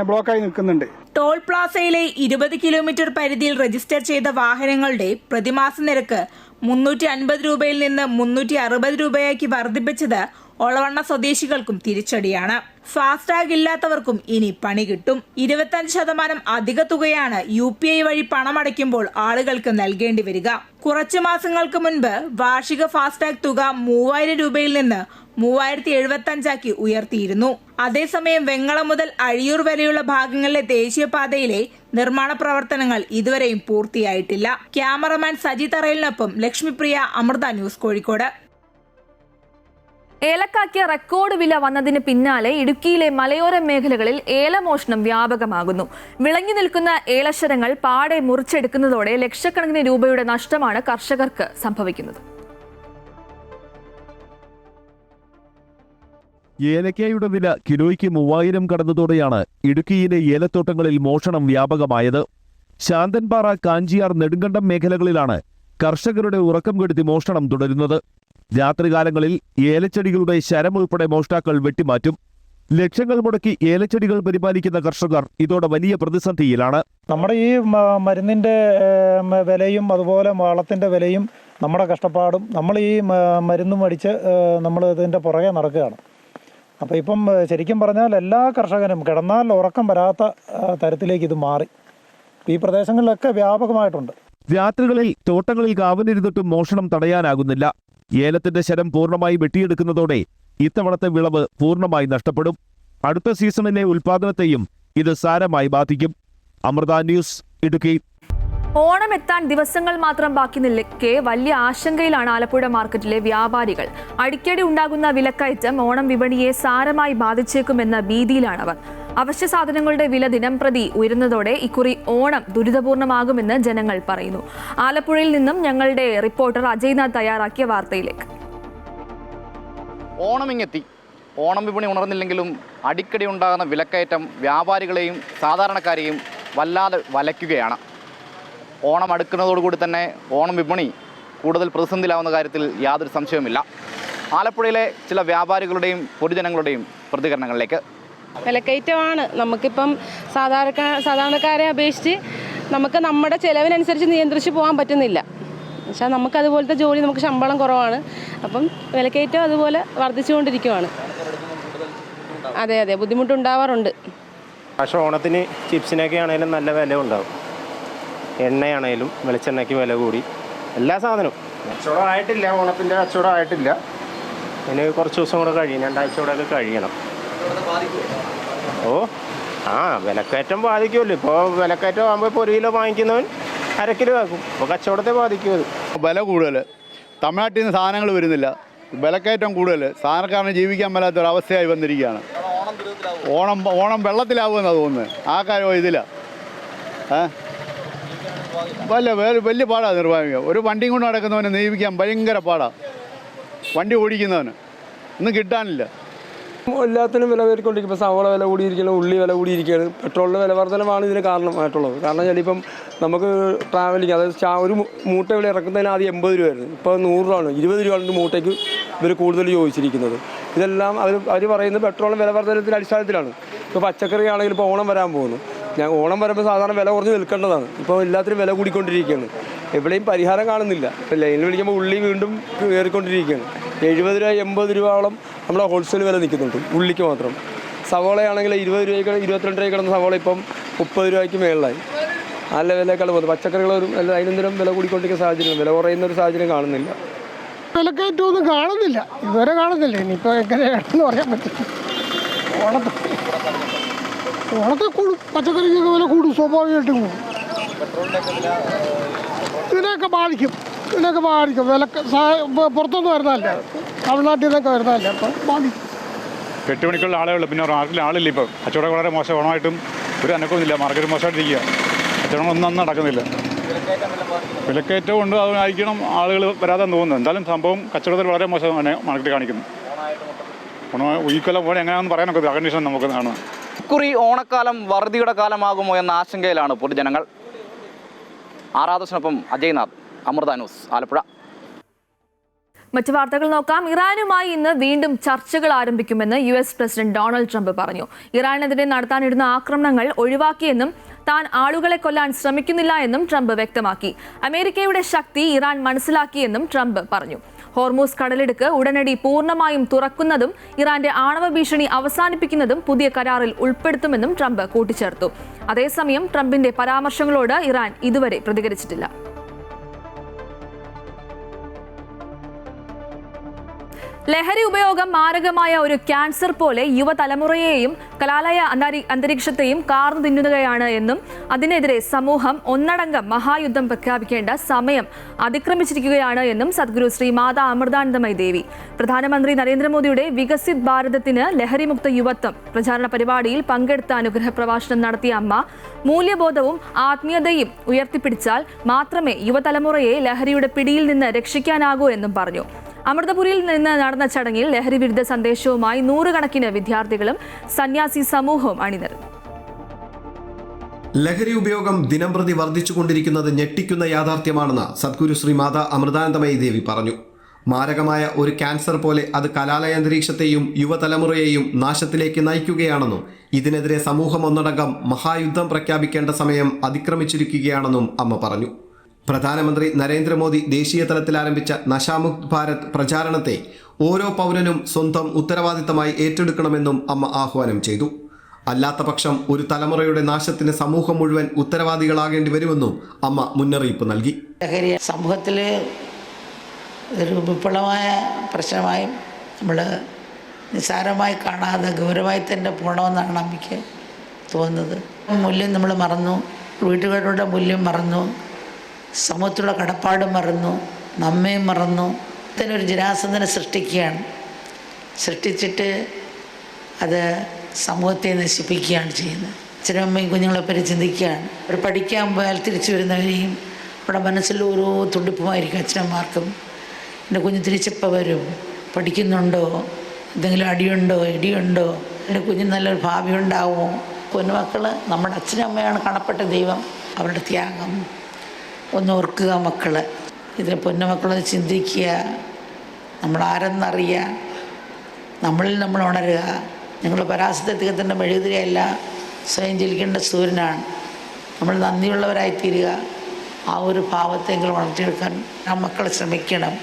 Speaker 12: ബ്ലോക്കായി നിൽക്കുന്നുണ്ട്.
Speaker 4: ടോൾ പ്ലാസയിലെ 20 കിലോമീറ്റർ പരിധിയിൽ രജിസ്റ്റർ ചെയ്ത വാഹനങ്ങളുടെ പ്രതിമാസ നിരക്ക് 350 രൂപയിൽ നിന്ന് 360 രൂപയാക്കി വർദ്ധിപ്പിച്ചത് ഒളവണ്ണ സ്വദേശികൾക്കും തിരിച്ചടിയാണ്. ഫാസ്ടാഗ് ഇല്ലാത്തവർക്കും ഇനി പണി കിട്ടും. 25% അധിക തുകയാണ് UPI വഴി പണമടയ്ക്കുമ്പോൾ ആളുകൾക്ക് നൽകേണ്ടി വരിക. കുറച്ചു മാസങ്ങൾക്ക് മുൻപ് വാർഷിക ഫാസ്ടാഗ് തുക 3000 രൂപയിൽ നിന്ന് 3075 ഉയർത്തിയിരുന്നു. അതേസമയം വെങ്ങളം മുതൽ അഴിയൂർ വരെയുള്ള ഭാഗങ്ങളിലെ ദേശീയപാതയിലെ നിർമ്മാണ പ്രവർത്തനങ്ങൾ ഇതുവരെയും പൂർത്തിയായിട്ടില്ല. ക്യാമറമാൻ സജി തറയിലിനൊപ്പം ലക്ഷ്മിപ്രിയ, അമൃത ന്യൂസ്, കോഴിക്കോട്.
Speaker 1: ഏലക്കായ്ക്ക് റെക്കോർഡ് വില വന്നതിന് പിന്നാലെ ഇടുക്കിയിലെ മലയോര മേഖലകളിൽ ഏലമോഷണം വ്യാപകമാകുന്നു. വിളങ്ങി നിൽക്കുന്ന ഏലശരങ്ങൾ പാടെ മുറിച്ചെടുക്കുന്നതോടെ ലക്ഷക്കണക്കിന് രൂപയുടെ നഷ്ടമാണ് കർഷകർക്ക് സംഭവിക്കുന്നത്.
Speaker 6: ഏലക്കായുടെ വില കിലോയ്ക്ക് 3000 കടന്നതോടെയാണ് ഇടുക്കിയിലെ ഏലത്തോട്ടങ്ങളിൽ മോഷണം വ്യാപകമായത്. ശാന്തൻപാറ, കാഞ്ചിയാർ, നെടുങ്കണ്ടം മേഖലകളിലാണ് കർഷകരുടെ ഉറക്കം കെടുത്തി മോഷണം തുടരുന്നത്. രാത്രികാലങ്ങളിൽ ഏലച്ചെടികളുടെ ശരം ഉൾപ്പെടെ മോഷ്ടാക്കൾ വെട്ടിമാറ്റും. ലക്ഷങ്ങൾ മുടക്കി ഏലച്ചെടികൾ പരിപാലിക്കുന്ന കർഷകർ ഇതോടെ വലിയ പ്രതിസന്ധിയിലാണ്.
Speaker 12: നമ്മുടെ ഈ മരുന്നിൻ്റെ വിലയും അതുപോലെ വളത്തിൻ്റെ വിലയും നമ്മുടെ കഷ്ടപ്പാടും നമ്മൾ ഈ മരുന്നും അടിച്ച് നമ്മൾ ഇതിൻ്റെ പുറകെ നടക്കുകയാണ്. അപ്പോൾ ഇപ്പം ശരിക്കും പറഞ്ഞാൽ എല്ലാ കർഷകനും കിടന്നാൽ ഉറക്കം വരാത്ത തരത്തിലേക്ക് ഇത് മാറി. ഈ പ്രദേശങ്ങളിലൊക്കെ വ്യാപകമായിട്ടുണ്ട്.
Speaker 6: രാത്രികളിൽ തോട്ടങ്ങളിൽ കാവലിരുന്നിട്ടും മോഷണം തടയാനാകുന്നില്ല. ഏലത്തിന്റെ ശരം പൂർണ്ണമായി വെട്ടിയെടുക്കുന്നതോടെ ഇത്തവണത്തെ വിളവ് പൂർണ്ണമായി നഷ്ടപ്പെടും. അടുത്ത സീസണിലെ ഉൽപാദനത്തെയും ഇത് സാരമായി ബാധിക്കും. അമൃത ന്യൂസ്, ഇടുക്കി.
Speaker 1: ഓണം എത്താൻ ദിവസങ്ങൾ മാത്രം ബാക്കി നിൽക്കെ വലിയ ആശങ്കയിലാണ് ആലപ്പുഴ മാർക്കറ്റിലെ വ്യാപാരികൾ. അടിക്കടി ഉണ്ടാകുന്ന വിലക്കയറ്റം ഓണം വിപണിയെ സാരമായി ബാധിച്ചേക്കുമെന്ന ഭീതിയിലാണവർ. അവശ്യ സാധനങ്ങളുടെ വില ദിനംപ്രതി ഉയരുന്നതോടെ ഇക്കുറി ഓണം ദുരിതപൂർണമാകുമെന്ന് ജനങ്ങൾ പറയുന്നു. ആലപ്പുഴയിൽ നിന്നും ഞങ്ങളുടെ റിപ്പോർട്ടർ അജയ്നാഥ് തയ്യാറാക്കിയ വാർത്തയിലേക്ക്.
Speaker 13: ഓണമിങ്ങെത്തി. ഓണം വിപണി ഉണർന്നില്ലെങ്കിലും അടിക്കടി ഉണ്ടാകുന്ന വിലക്കയറ്റം വ്യാപാരികളെയും സാധാരണക്കാരെയും വല്ലാതെ വലയ്ക്കുകയാണ്. ഓണം അടുക്കുന്നതോടുകൂടി തന്നെ ഓണം വിപണി കൂടുതൽ പ്രതിസന്ധിയിലാവുന്ന കാര്യത്തിൽ യാതൊരു സംശയവുമില്ല. ആലപ്പുഴയിലെ ചില വ്യാപാരികളുടെയും പൊതുജനങ്ങളുടെയും പ്രതികരണങ്ങളിലേക്ക്.
Speaker 14: വിലക്കയറ്റമാണ്. നമുക്കിപ്പം സാധാരണക്കാരെ അപേക്ഷിച്ച് നമുക്ക് നമ്മുടെ ചിലവിനനുസരിച്ച് നിയന്ത്രിച്ച് പോകാൻ പറ്റുന്നില്ല. പക്ഷേ നമുക്കതുപോലത്തെ ജോലി, നമുക്ക് ശമ്പളം കുറവാണ്. അപ്പം വിലക്കയറ്റം അതുപോലെ വർദ്ധിച്ചുകൊണ്ടിരിക്കുകയാണ്. അതെ, ബുദ്ധിമുട്ടുണ്ടാവാറുണ്ട്.
Speaker 15: പക്ഷേ ഓണത്തിന് ചിപ്സിനൊക്കെ ആണെങ്കിലും നല്ല വില ഉണ്ടാവും. എണ്ണയാണേലും വെളിച്ചെണ്ണയ്ക്ക് വില കൂടി. എല്ലാ സാധനവും കച്ചവടം ആയിട്ടില്ല. ഓണത്തിൻ്റെ കച്ചവടം ആയിട്ടില്ല. ഇനി കുറച്ച് ദിവസം കൂടെ കഴിയും, 2 ആഴ്ച കൂടെ ഒക്കെ കഴിയണം. വിലക്കയറ്റം ബാധിക്കുമല്ലോ. ഇപ്പോൾ വിലക്കയറ്റം ആകുമ്പോൾ ഇപ്പോൾ 1 കിലോ വാങ്ങിക്കുന്നവൻ 1/2 കിലോ ആക്കും. അപ്പോൾ കച്ചവടത്തെ ബാധിക്കും. അത്
Speaker 16: വില കൂടുതൽ, തമിഴ്നാട്ടിൽ നിന്ന് സാധനങ്ങൾ വരുന്നില്ല, വിലക്കയറ്റം കൂടുതൽ, സാധനക്കാരന് ജീവിക്കാൻ മേലാത്തൊരവസ്ഥയായി വന്നിരിക്കുകയാണ്. ഓണം വെള്ളത്തിലാവുമെന്നാണ് തോന്നുന്നത്. ആ കാര്യം ഇതില്ല. വലിയ പാടാണ് നിർവഹിക്കുക. ഒരു വണ്ടിയും കൊണ്ട് നടക്കുന്നവനെ നിയമിക്കാൻ ഭയങ്കര പാടാണ്. വണ്ടി ഓടിക്കുന്നവന് ഒന്നും കിട്ടാനില്ല.
Speaker 17: എല്ലാത്തിനും വില കയറിക്കൊണ്ടിരിക്കും. ഇപ്പോൾ സവാള വില കൂടിയിരിക്കണം, ഉള്ളി വില കൂടിയിരിക്കുകയാണ്. പെട്രോളിൻ്റെ വില വർധനമാണ് ഇതിന് കാരണമായിട്ടുള്ളത്. കാരണം വെച്ചാൽ ഇപ്പം നമുക്ക് ട്രാവലിങ്, അതായത് ഒരു മൂട്ട വില ഇറക്കുന്നതിന് ആദ്യം 80 രൂപയായിരുന്നു. ഇപ്പോൾ 100 രൂപയാണ്, 20 രൂപയാണ് മൂട്ടയ്ക്ക് ഇവർ കൂടുതൽ ചോദിച്ചിരിക്കുന്നത്. ഇതെല്ലാം അവർ പറയുന്നത് പെട്രോളിന് വില വർധനത്തിൻ്റെ അടിസ്ഥാനത്തിലാണ്. ഇപ്പോൾ പച്ചക്കറി ആണെങ്കിൽ ഇപ്പോൾ ഓണം വരാൻ പോകുന്നു. ഓണം വരുമ്പോൾ സാധാരണ വില കുറഞ്ഞ് നിൽക്കേണ്ടതാണ്. ഇപ്പോൾ എല്ലാത്തിനും വില കൂടിക്കൊണ്ടിരിക്കുകയാണ്. എവിടെയും പരിഹാരം കാണുന്നില്ല. ഇപ്പോൾ ലൈനിൽ വിളിക്കുമ്പോൾ ഉള്ളി വീണ്ടും കയറിക്കൊണ്ടിരിക്കുകയാണ്. 70 രൂപ 80 രൂപയോളം നമ്മുടെ ഹോൾസെയിൽ വില നിൽക്കുന്നുണ്ട് ഉള്ളിക്ക് മാത്രം. സവാളയാണെങ്കിൽ 20 രൂപയ്ക്ക് 22 രൂപയ്ക്ക് കിടന്ന സവാള ഇപ്പം 30 രൂപയ്ക്ക് മേളിലായി. നല്ല വിലയേക്കാൾ പോകുന്നത്. പച്ചക്കറികളൊരു ദൈനംദിനം വില കൂടിക്കൊണ്ടിരിക്കുന്ന സാഹചര്യം, വില കുറയുന്ന ഒരു സാഹചര്യം കാണുന്നില്ല.
Speaker 12: വിലക്കയറ്റമൊന്നും കാണുന്നില്ല, ഇതുവരെ കാണുന്നില്ല. ഇനിയിപ്പോൾ എങ്ങനെയാണെന്ന് പറയാൻ പറ്റും. ഓണത്തെ കൂടും, പച്ചക്കറിക്കൊക്കെ വില കൂടും, സ്വാഭാവികമായിട്ടും കൂടും. ഇതിനെയൊക്കെ ബാധിക്കും. വില പുറത്തൊന്നും വരുന്നതല്ല, തമിഴ്നാട്ടിൽ നിന്നൊക്കെ വരുന്നതല്ല. അപ്പം ബാധിക്കും.
Speaker 18: 8 മണിക്കുള്ള ആളുകൾ, പിന്നെ മാർക്കറ്റിൽ ആളില്ല. ഇപ്പം കച്ചവടം വളരെ മോശം. ഓണമായിട്ടും ഒരു അനക്കവുമില്ല. മാർക്കറ്റ് മോശമായിട്ടിരിക്കുക. കച്ചവടം ഒന്നും നടക്കുന്നില്ല. വിലക്കയറ്റവും ഉണ്ട്. അതായിരിക്കണം ആളുകൾ വരാതെന്ന് തോന്നുന്നു. എന്തായാലും സംഭവം കച്ചവടത്തിൽ വളരെ മോശമാണ് മാർക്കറ്റ് കാണിക്കുന്നത്. ഈ കൊല്ലം പോലെ എങ്ങനെയാണെന്ന് പറയാനൊക്കെ കണ്ടീഷൻ നമുക്ക് കാണാം.
Speaker 13: ഇക്കുറി ഓണക്കാലം വറുതിയുടെ കാലമാകുമോ എന്ന ആശങ്കയിലാണ് പൊതുജനങ്ങൾ. ആറാദശനൊപ്പം അജയ്നാഥ്, അമൃത ന്യൂസ്, ആലപ്പുഴ.
Speaker 1: മറ്റു വാർത്തകൾ നോക്കാം. ഇറാനുമായി ഇന്ന് വീണ്ടും ചർച്ചകൾ ആരംഭിക്കുമെന്ന് US പ്രസിഡന്റ് ഡൊണാൾഡ് ട്രംപ് പറഞ്ഞു. ഇറാനെതിരെ നടത്താനിരുന്ന ആക്രമണങ്ങൾ ഒഴിവാക്കിയെന്നും താൻ ആളുകളെ കൊല്ലാൻ ശ്രമിക്കുന്നില്ല എന്നും ട്രംപ് വ്യക്തമാക്കി. അമേരിക്കയുടെ ശക്തി ഇറാൻ മനസ്സിലാക്കിയെന്നും ട്രംപ് പറഞ്ഞു. ഹോർമൂസ് കടലിടുക്ക് ഉടനടി പൂർണ്ണമായും തുറക്കുന്നതും ഇറാന്റെ ആണവ ഭീഷണി അവസാനിപ്പിക്കുന്നതും പുതിയ കരാറിൽ ഉൾപ്പെടുത്തുമെന്നും ട്രംപ് കൂട്ടിച്ചേർത്തു. അതേസമയം ട്രംപിന്റെ പരാമർശങ്ങളോട് ഇറാൻ ഇതുവരെ പ്രതികരിച്ചിട്ടില്ല. ലഹരി ഉപയോഗം മാരകമായ ഒരു ക്യാൻസർ പോലെ യുവതലമുറയെയും കലാലയ അന്തരീക്ഷത്തെയും കാർന്നു തിന്നുകയാണ് എന്നും അതിനെതിരെ സമൂഹം ഒന്നടങ്കം മഹായുദ്ധം പ്രഖ്യാപിക്കേണ്ട സമയം അതിക്രമിച്ചിരിക്കുകയാണ് എന്നും സദ്ഗുരു ശ്രീ മാതാ അമൃതാനന്ദമയി ദേവി. പ്രധാനമന്ത്രി നരേന്ദ്രമോദിയുടെ വികസിത് ഭാരതത്തിന് ലഹരിമുക്ത യുവത്വം പ്രചാരണ പരിപാടിയിൽ പങ്കെടുത്ത അനുഗ്രഹ പ്രഭാഷണം നടത്തിയ അമ്മ മൂല്യബോധവും ആത്മീയതയും ഉയർത്തിപ്പിടിച്ചാൽ മാത്രമേ യുവതലമുറയെ ലഹരിയുടെ പിടിയിൽ നിന്ന് രക്ഷിക്കാനാകൂ എന്നും പറഞ്ഞു. അമൃതപുരിയിൽ നിന്ന് നടന്ന ചടങ്ങിൽ ലഹരി വിരുദ്ധ സന്ദേശവുമായി നൂറുകണക്കിന് വിദ്യാർത്ഥികളും സന്യാസി സമൂഹവും അണിനിരന്നു.
Speaker 8: ലഹരി ഉപയോഗം ദിനംപ്രതി വർദ്ധിച്ചുകൊണ്ടിരിക്കുന്നത് ഞെട്ടിക്കുന്ന യാഥാർത്ഥ്യമാണെന്ന് സദ്ഗുരു ശ്രീ മാതാ അമൃതാനന്ദമയി ദേവി പറഞ്ഞു. മാരകമായ ഒരു ക്യാൻസർ പോലെ അത് കലാലയാന്തരീക്ഷത്തെയും യുവതലമുറയെയും നാശത്തിലേക്ക് നയിക്കുകയാണെന്നും ഇതിനെതിരെ സമൂഹം ഒന്നടങ്കം മഹായുദ്ധം പ്രഖ്യാപിക്കേണ്ട സമയം അതിക്രമിച്ചിരിക്കുകയാണെന്നും അമ്മ പറഞ്ഞു. പ്രധാനമന്ത്രി നരേന്ദ്രമോദി ദേശീയ തലത്തിൽ ആരംഭിച്ച നശാമുക്ത് ഭാരത് പ്രചാരണത്തെ ഓരോ പൗരനും സ്വന്തം ഉത്തരവാദിത്തമായി ഏറ്റെടുക്കണമെന്നും അമ്മ ആഹ്വാനം ചെയ്തു. അല്ലാത്ത പക്ഷം ഒരു തലമുറയുടെ നാശത്തിന് സമൂഹം മുഴുവൻ ഉത്തരവാദികളാകേണ്ടി വരുമെന്നും അമ്മ മുന്നറിയിപ്പ് നൽകി.
Speaker 19: ലഹരി സമൂഹത്തിൽ ഒരു വിപുലമായ പ്രശ്നമായും നമ്മൾ നിസ്സാരമായി കാണാതെ ഗൗരവമായി തന്നെ പോകണമെന്നാണ് അമ്മയ്ക്ക് തോന്നുന്നത്. മൂല്യം നമ്മൾ മറന്നു, വീട്ടുകാരുടെ മൂല്യം മറന്നു, സമൂഹത്തിലുള്ള കടപ്പാട് മറന്നു, നമ്മയും മറന്നു. ഇതിനൊരു ജനാസന്ധനെ സൃഷ്ടിക്കുകയാണ്. സൃഷ്ടിച്ചിട്ട് അത് സമൂഹത്തെ നശിപ്പിക്കുകയാണ് ചെയ്യുന്നത്. അച്ഛനും അമ്മയും കുഞ്ഞുങ്ങളെ പറ്റി ചിന്തിക്കുകയാണ്. അവർ പഠിക്കാൻ പോയാൽ തിരിച്ചു വരുന്നവരെയും അവിടെ മനസ്സിൽ ഓരോ തുടിപ്പുമായിരിക്കും അച്ഛനമ്മമാർക്കും. എൻ്റെ കുഞ്ഞ് തിരിച്ചപ്പോൾ വരും, പഠിക്കുന്നുണ്ടോ, എന്തെങ്കിലും അടിയുണ്ടോ ഇടിയുണ്ടോ, എൻ്റെ കുഞ്ഞിന് നല്ലൊരു ഭാവി ഉണ്ടാവുമോ. പൊന്നുമക്കൾ നമ്മുടെ അച്ഛനും അമ്മയാണ് കാണപ്പെട്ട ദൈവം. അവരുടെ ത്യാഗം ഒന്ന് ഓർക്കുക മക്കൾ. ഇതിൽ പൊന്നുമക്കളൊന്ന് ചിന്തിക്കുക, നമ്മൾ ആരെന്നറിയുക, നമ്മളിൽ നമ്മൾ ഉണരുക. നിങ്ങൾ പരാസത്യത്തിൻ്റെ മെഴുകുതിരിയല്ല, സ്വയം ജലിക്കേണ്ട സൂര്യനാണ്. നമ്മൾ നന്ദിയുള്ളവരായിത്തീരുക. ആ ഒരു ഭാവത്തെങ്കിലും വളർത്തിയെടുക്കാൻ ആ മക്കൾ ശ്രമിക്കണം.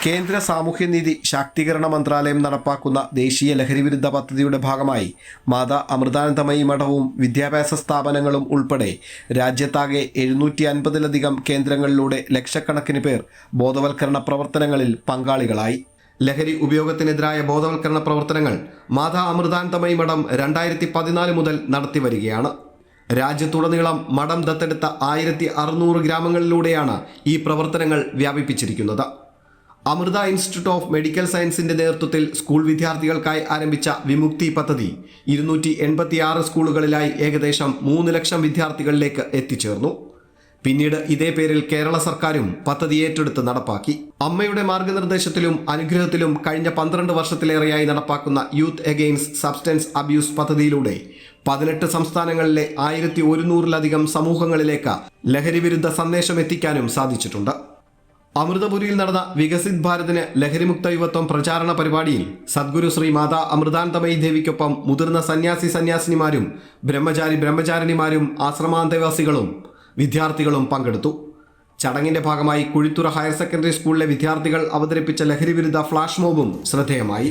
Speaker 8: കേന്ദ്ര സാമൂഹ്യനീതി ശാക്തീകരണ മന്ത്രാലയം നടപ്പാക്കുന്ന ദേശീയ ലഹരിവിരുദ്ധ പദ്ധതിയുടെ ഭാഗമായി മാതാ അമൃതാനന്ദമയി മഠവും വിദ്യാഭ്യാസ സ്ഥാപനങ്ങളും ഉൾപ്പെടെ രാജ്യത്താകെ 750-ലധികം കേന്ദ്രങ്ങളിലൂടെ ലക്ഷക്കണക്കിന് പേർ ബോധവൽക്കരണ പ്രവർത്തനങ്ങളിൽ പങ്കാളികളായി. ലഹരി ഉപയോഗത്തിനെതിരായ ബോധവൽക്കരണ പ്രവർത്തനങ്ങൾ മാതാ അമൃതാനന്ദമയി മഠം 2014 മുതൽ നടത്തിവരികയാണ്. രാജ്യത്തുടനീളം മഠം ദത്തെടുത്ത 1600 ഗ്രാമങ്ങളിലൂടെയാണ് ഈ പ്രവർത്തനങ്ങൾ വ്യാപിപ്പിച്ചിരിക്കുന്നത്. അമൃത ഇൻസ്റ്റിറ്റ്യൂട്ട് ഓഫ് മെഡിക്കൽ സയൻസിന്റെ നേതൃത്വത്തിൽ സ്കൂൾ വിദ്യാർത്ഥികൾക്കായി ആരംഭിച്ച വിമുക്തി പദ്ധതി 286 സ്കൂളുകളിലായി ഏകദേശം 3 ലക്ഷം വിദ്യാർത്ഥികളിലേക്ക് എത്തിച്ചേർന്നു. പിന്നീട് ഇതേ പേരിൽ കേരള സർക്കാരും പദ്ധതി ഏറ്റെടുത്ത് നടപ്പാക്കി. അമ്മയുടെ മാർഗനിർദ്ദേശത്തിലും അനുഗ്രഹത്തിലും കഴിഞ്ഞ 12 വർഷത്തിലേറെയായി നടപ്പാക്കുന്ന യൂത്ത് എഗെയിൻസ്റ്റ് സബ്സ്റ്റൻസ് അബ്യൂസ് പദ്ധതിയിലൂടെ 18 സംസ്ഥാനങ്ങളിലെ 1100-ലധികം സമൂഹങ്ങളിലേക്ക് ലഹരി വിരുദ്ധ സന്ദേശം എത്തിക്കാനും സാധിച്ചിട്ടുണ്ട്. അമൃതപുരിയിൽ നടന്ന വികസിത് ഭാരതിന് ലഹരിമുക്ത യുവത്വം പ്രചാരണ പരിപാടിയിൽ സദ്ഗുരു ശ്രീ മാതാ അമൃതാനന്ദമയി ദേവിക്കൊപ്പം മുതിർന്ന സന്യാസിനിമാരും ബ്രഹ്മചാരിണിമാരും ആശ്രമാന്തേവാസികളും വിദ്യാർത്ഥികളും പങ്കെടുത്തു. ചടങ്ങിന്റെ ഭാഗമായി കുഴിത്തുറ ഹയർ സെക്കൻഡറി സ്കൂളിലെ വിദ്യാർത്ഥികൾ അവതരിപ്പിച്ച ലഹരിവിരുദ്ധ ഫ്ലാഷ് മോബും ശ്രദ്ധേയമായി.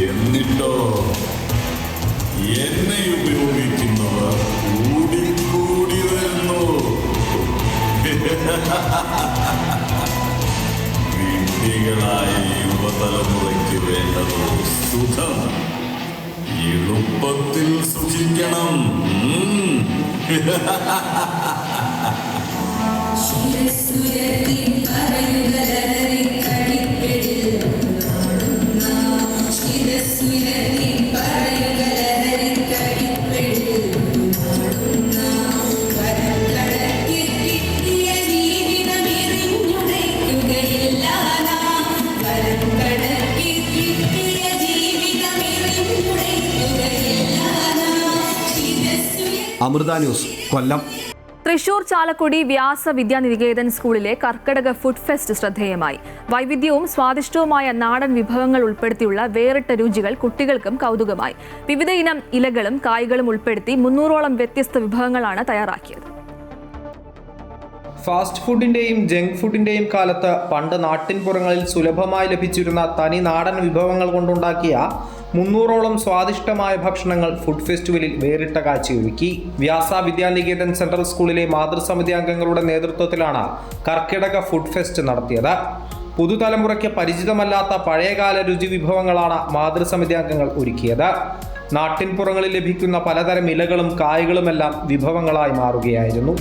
Speaker 20: എന്നിട്ടോ എന്നെ ഉപയോഗിക്കുന്നവർ കൂടി വരുന്നു. വിഡ്ഢികളായ യുവതലമുറയ്ക്ക് വേണ്ടത് സുഖം, എളുപ്പത്തിൽ സുഖിക്കണം.
Speaker 8: അമൃത ന്യൂസ്, കൊല്ലം.
Speaker 1: തൃശൂർ ചാലക്കുടി വ്യാസ വിദ്യാനികേതൻ സ്കൂളിലെ കർക്കടക ഫുഡ് ഫെസ്റ്റ് ശ്രദ്ധേയമായി. വൈവിധ്യവും സ്വാദിഷ്ടവുമായ നാടൻ വിഭവങ്ങൾ ഉൾപ്പെടുത്തിയുള്ള വേറിട്ട രുചികൾ കുട്ടികൾക്കും കൗതുകമായി. വിവിധ ഇനം ഇലകളും കായ്കളും ഉൾപ്പെടുത്തി 300ഓളം വ്യത്യസ്ത വിഭവങ്ങളാണ് തയ്യാറാക്കിയത്.
Speaker 21: ഫാസ്റ്റ് ഫുഡിന്റെയും ജങ്ക് ഫുഡിന്റെയും കാലത്ത് പണ്ട് നാട്ടിൻപുറങ്ങളിൽ സുലഭമായി ലഭിച്ചിരുന്ന തനി നാടൻ വിഭവങ്ങൾ കൊണ്ടുണ്ടാക്കിയ 300ഓളം സ്വാദിഷ്ടമായ ഭക്ഷണങ്ങൾ ഫുഡ് ഫെസ്റ്റിവലിൽ വേറിട്ട കാഴ്ചയൊരുക്കി. വ്യാസ വിദ്യാനികേതൻ സെൻട്രൽ സ്കൂളിലെ മാതൃസമിതി അംഗങ്ങളുടെ നേതൃത്വത്തിലാണ് കർക്കിടക ഫുഡ് ഫെസ്റ്റ് നടത്തിയത്. പുതുതലമുറയ്ക്ക് പരിചിതമല്ലാത്ത പഴയകാല രുചി വിഭവങ്ങളാണ് മാതൃസമിതി അംഗങ്ങൾ ഒരുക്കിയത്. നാട്ടിൻപുറങ്ങളിൽ ലഭിക്കുന്ന പലതരം ഇലകളും കായ്കളുമെല്ലാം വിഭവങ്ങളായി മാറുകയായിരുന്നു.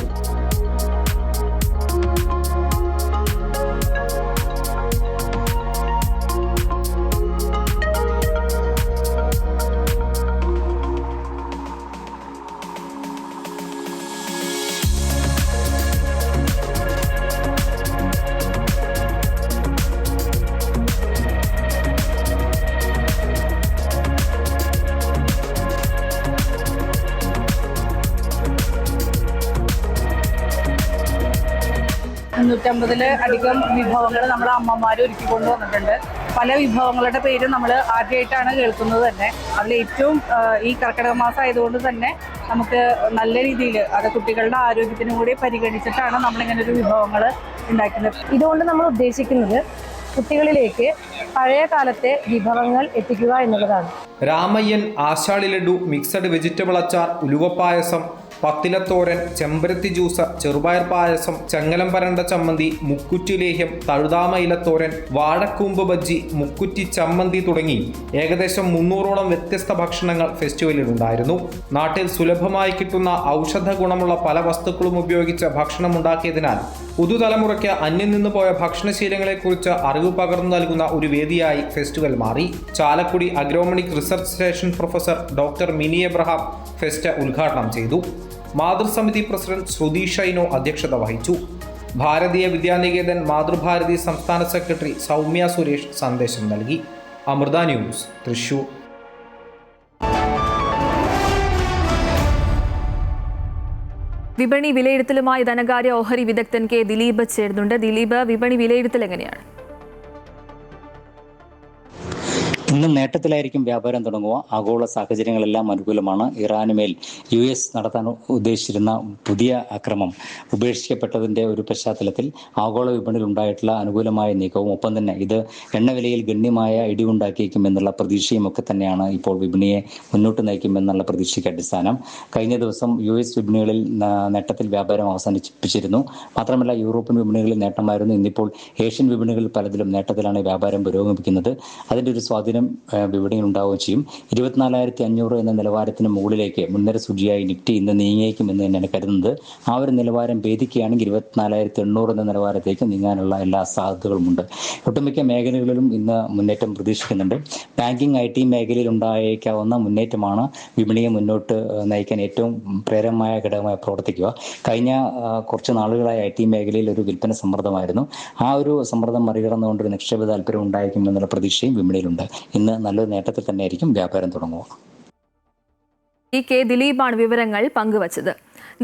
Speaker 4: 150 അധികം വിഭവങ്ങൾ നമ്മുടെ അമ്മമാർ ഒരുക്കി കൊണ്ടുവന്നിട്ടുണ്ട്. പല വിഭവങ്ങളുടെ പേര് നമ്മൾ ആദ്യമായിട്ടാണ് കേൾക്കുന്നത് തന്നെ. അതിൽ ഏറ്റവും ഈ കർക്കിടക മാസം ആയതുകൊണ്ട് തന്നെ നമുക്ക് നല്ല രീതിയിൽ അത് കുട്ടികളുടെ ആരോഗ്യത്തിനും കൂടി പരിഗണിച്ചിട്ടാണ് നമ്മളിങ്ങനെ ഒരു വിഭവങ്ങൾ ഉണ്ടാക്കുന്നത്.
Speaker 3: ഇതുകൊണ്ട് നമ്മൾ ഉദ്ദേശിക്കുന്നത് കുട്ടികളിലേക്ക് പഴയ കാലത്തെ വിഭവങ്ങൾ എത്തിക്കുക എന്നുള്ളതാണ്.
Speaker 21: രാമയ്യൻ, ആശാളി ലഡു, മിക്സഡ് വെജിറ്റബിൾ അച്ചാർ, ഉലുവപ്പായസം, പത്തിലത്തോരൻ, ചെമ്പരത്തി ജ്യൂസ്, ചെറുപയർ പായസം, ചെങ്ങലം പരണ്ട ചമ്മന്തി, മുക്കുറ്റി ലേഹ്യം, തഴുതാമ ഇലത്തോരൻ, വാഴക്കൂമ്പ് ബജ്ജി, മുക്കുറ്റി ചമ്മന്തി തുടങ്ങി ഏകദേശം 300ഓളം വ്യത്യസ്ത ഭക്ഷണങ്ങൾ ഫെസ്റ്റിവലിലുണ്ടായിരുന്നു. നാട്ടിൽ സുലഭമായി കിട്ടുന്ന ഔഷധ ഗുണമുള്ള പല വസ്തുക്കളും ഉപയോഗിച്ച് ഭക്ഷണം ഉണ്ടാക്കിയതിനാൽ പുതുതലമുറയ്ക്ക് അന്യം നിന്ന് പോയ ഭക്ഷണശീലങ്ങളെക്കുറിച്ച് അറിവ് പകർന്നു നൽകുന്ന ഒരു വേദിയായി ഫെസ്റ്റിവൽ മാറി. Chalakudy agronomic research station professor doctor Mini Abraham fest ഉദ്ഘാടനം ചെയ്തു. മാതൃസമിതി പ്രസിഡന്റ് ശ്രുതി ഷൈനോ അധ്യക്ഷത വഹിച്ചു. ഭാരതീയ വിദ്യാനികേതൻ മാതൃഭാരതി സംസ്ഥാന സെക്രട്ടറി സൗമ്യ സുരേഷ് സന്ദേശം നൽകി. അമൃത ന്യൂസ്, തൃശൂർ.
Speaker 1: വിപണി വിലയിരുത്തലുമായി ധനകാര്യ ഓഹരി വിദഗ്ധൻ കെ ദിലീപ് ചേരുന്നുണ്ട്. ദിലീപ്, വിപണി വിലയിരുത്തൽ എങ്ങനെയാണ്?
Speaker 22: ഇന്ന് നേട്ടത്തിലായിരിക്കും വ്യാപാരം തുടങ്ങുക. ആഗോള സാഹചര്യങ്ങളെല്ലാം അനുകൂലമാണ്. ഇറാനുമേൽ US നടത്താൻ ഉദ്ദേശിച്ചിരുന്ന പുതിയ ആക്രമണം ഉപേക്ഷിക്കപ്പെട്ടതിൻ്റെ ഒരു പശ്ചാത്തലത്തിൽ ആഗോള വിപണിയിൽ ഉണ്ടായിട്ടുള്ള അനുകൂലമായ നീക്കവും ഒപ്പം തന്നെ ഇത് എണ്ണവിലയിൽ ഗണ്യമായ ഇടിവുണ്ടാക്കിയേക്കും എന്നുള്ള പ്രതീക്ഷയും ഒക്കെ തന്നെയാണ് ഇപ്പോൾ വിപണിയെ മുന്നോട്ട് നയിക്കുമെന്നുള്ള പ്രതീക്ഷയ്ക്ക് അടിസ്ഥാനം. കഴിഞ്ഞ ദിവസം US വിപണികളിൽ നേട്ടത്തിൽ വ്യാപാരം അവസാനിപ്പിച്ചിരുന്നു. മാത്രമല്ല യൂറോപ്യൻ വിപണികളിൽ നേട്ടമായിരുന്നു. ഇന്നിപ്പോൾ ഏഷ്യൻ വിപണികളിൽ പലതിലും നേട്ടത്തിലാണ് വ്യാപാരം പുരോഗമിക്കുന്നത്. അതിൻ്റെ ഒരു സ്വാധീനം വിപണിയിൽ ഉണ്ടാവുകയും ചെയ്യും. 24,500 എന്ന നിലവാരത്തിന് മുകളിലേക്ക് മുൻനിര സൂചിയായി നിഫ്റ്റി ഇന്ന് നീങ്ങിയേക്കും എന്ന് തന്നെയാണ് കരുതുന്നത്. ആ ഒരു നിലവാരം ഭേദിക്കുകയാണെങ്കിൽ 24,800 എന്ന നിലവാരത്തേക്ക് നീങ്ങാനുള്ള എല്ലാ സാധ്യതകളുമുണ്ട്. ഒട്ടുമിക്ക മേഖലകളിലും ഇന്ന് മുന്നേറ്റം പ്രതീക്ഷിക്കുന്നുണ്ട്. ബാങ്കിങ് IT മേഖലയിൽ ഉണ്ടായേക്കാവുന്ന മുന്നേറ്റമാണ് വിപണിയെ മുന്നോട്ട് നയിക്കാൻ ഏറ്റവും പ്രേരകമായ ഘടകമായി പ്രവർത്തിക്കുക. കഴിഞ്ഞ കുറച്ച് നാളുകളായി IT മേഖലയിൽ ഒരു വിൽപ്പന സമ്മർദ്ദമായിരുന്നു. ആ ഒരു സമ്മർദ്ദം മറികടന്നുകൊണ്ട് ഒരു നിക്ഷേപ താല്പര്യം ഉണ്ടായേക്കും എന്നുള്ള പ്രതീക്ഷയും വിപണിയിലുണ്ട്. ഇന്ന് നല്ലൊരു നേട്ടത്തിൽ തന്നെയായിരിക്കും വ്യാപാരം തുടങ്ങുക.
Speaker 1: കെ ദിലീപാണ് വിവരങ്ങൾ പങ്കുവച്ചത്.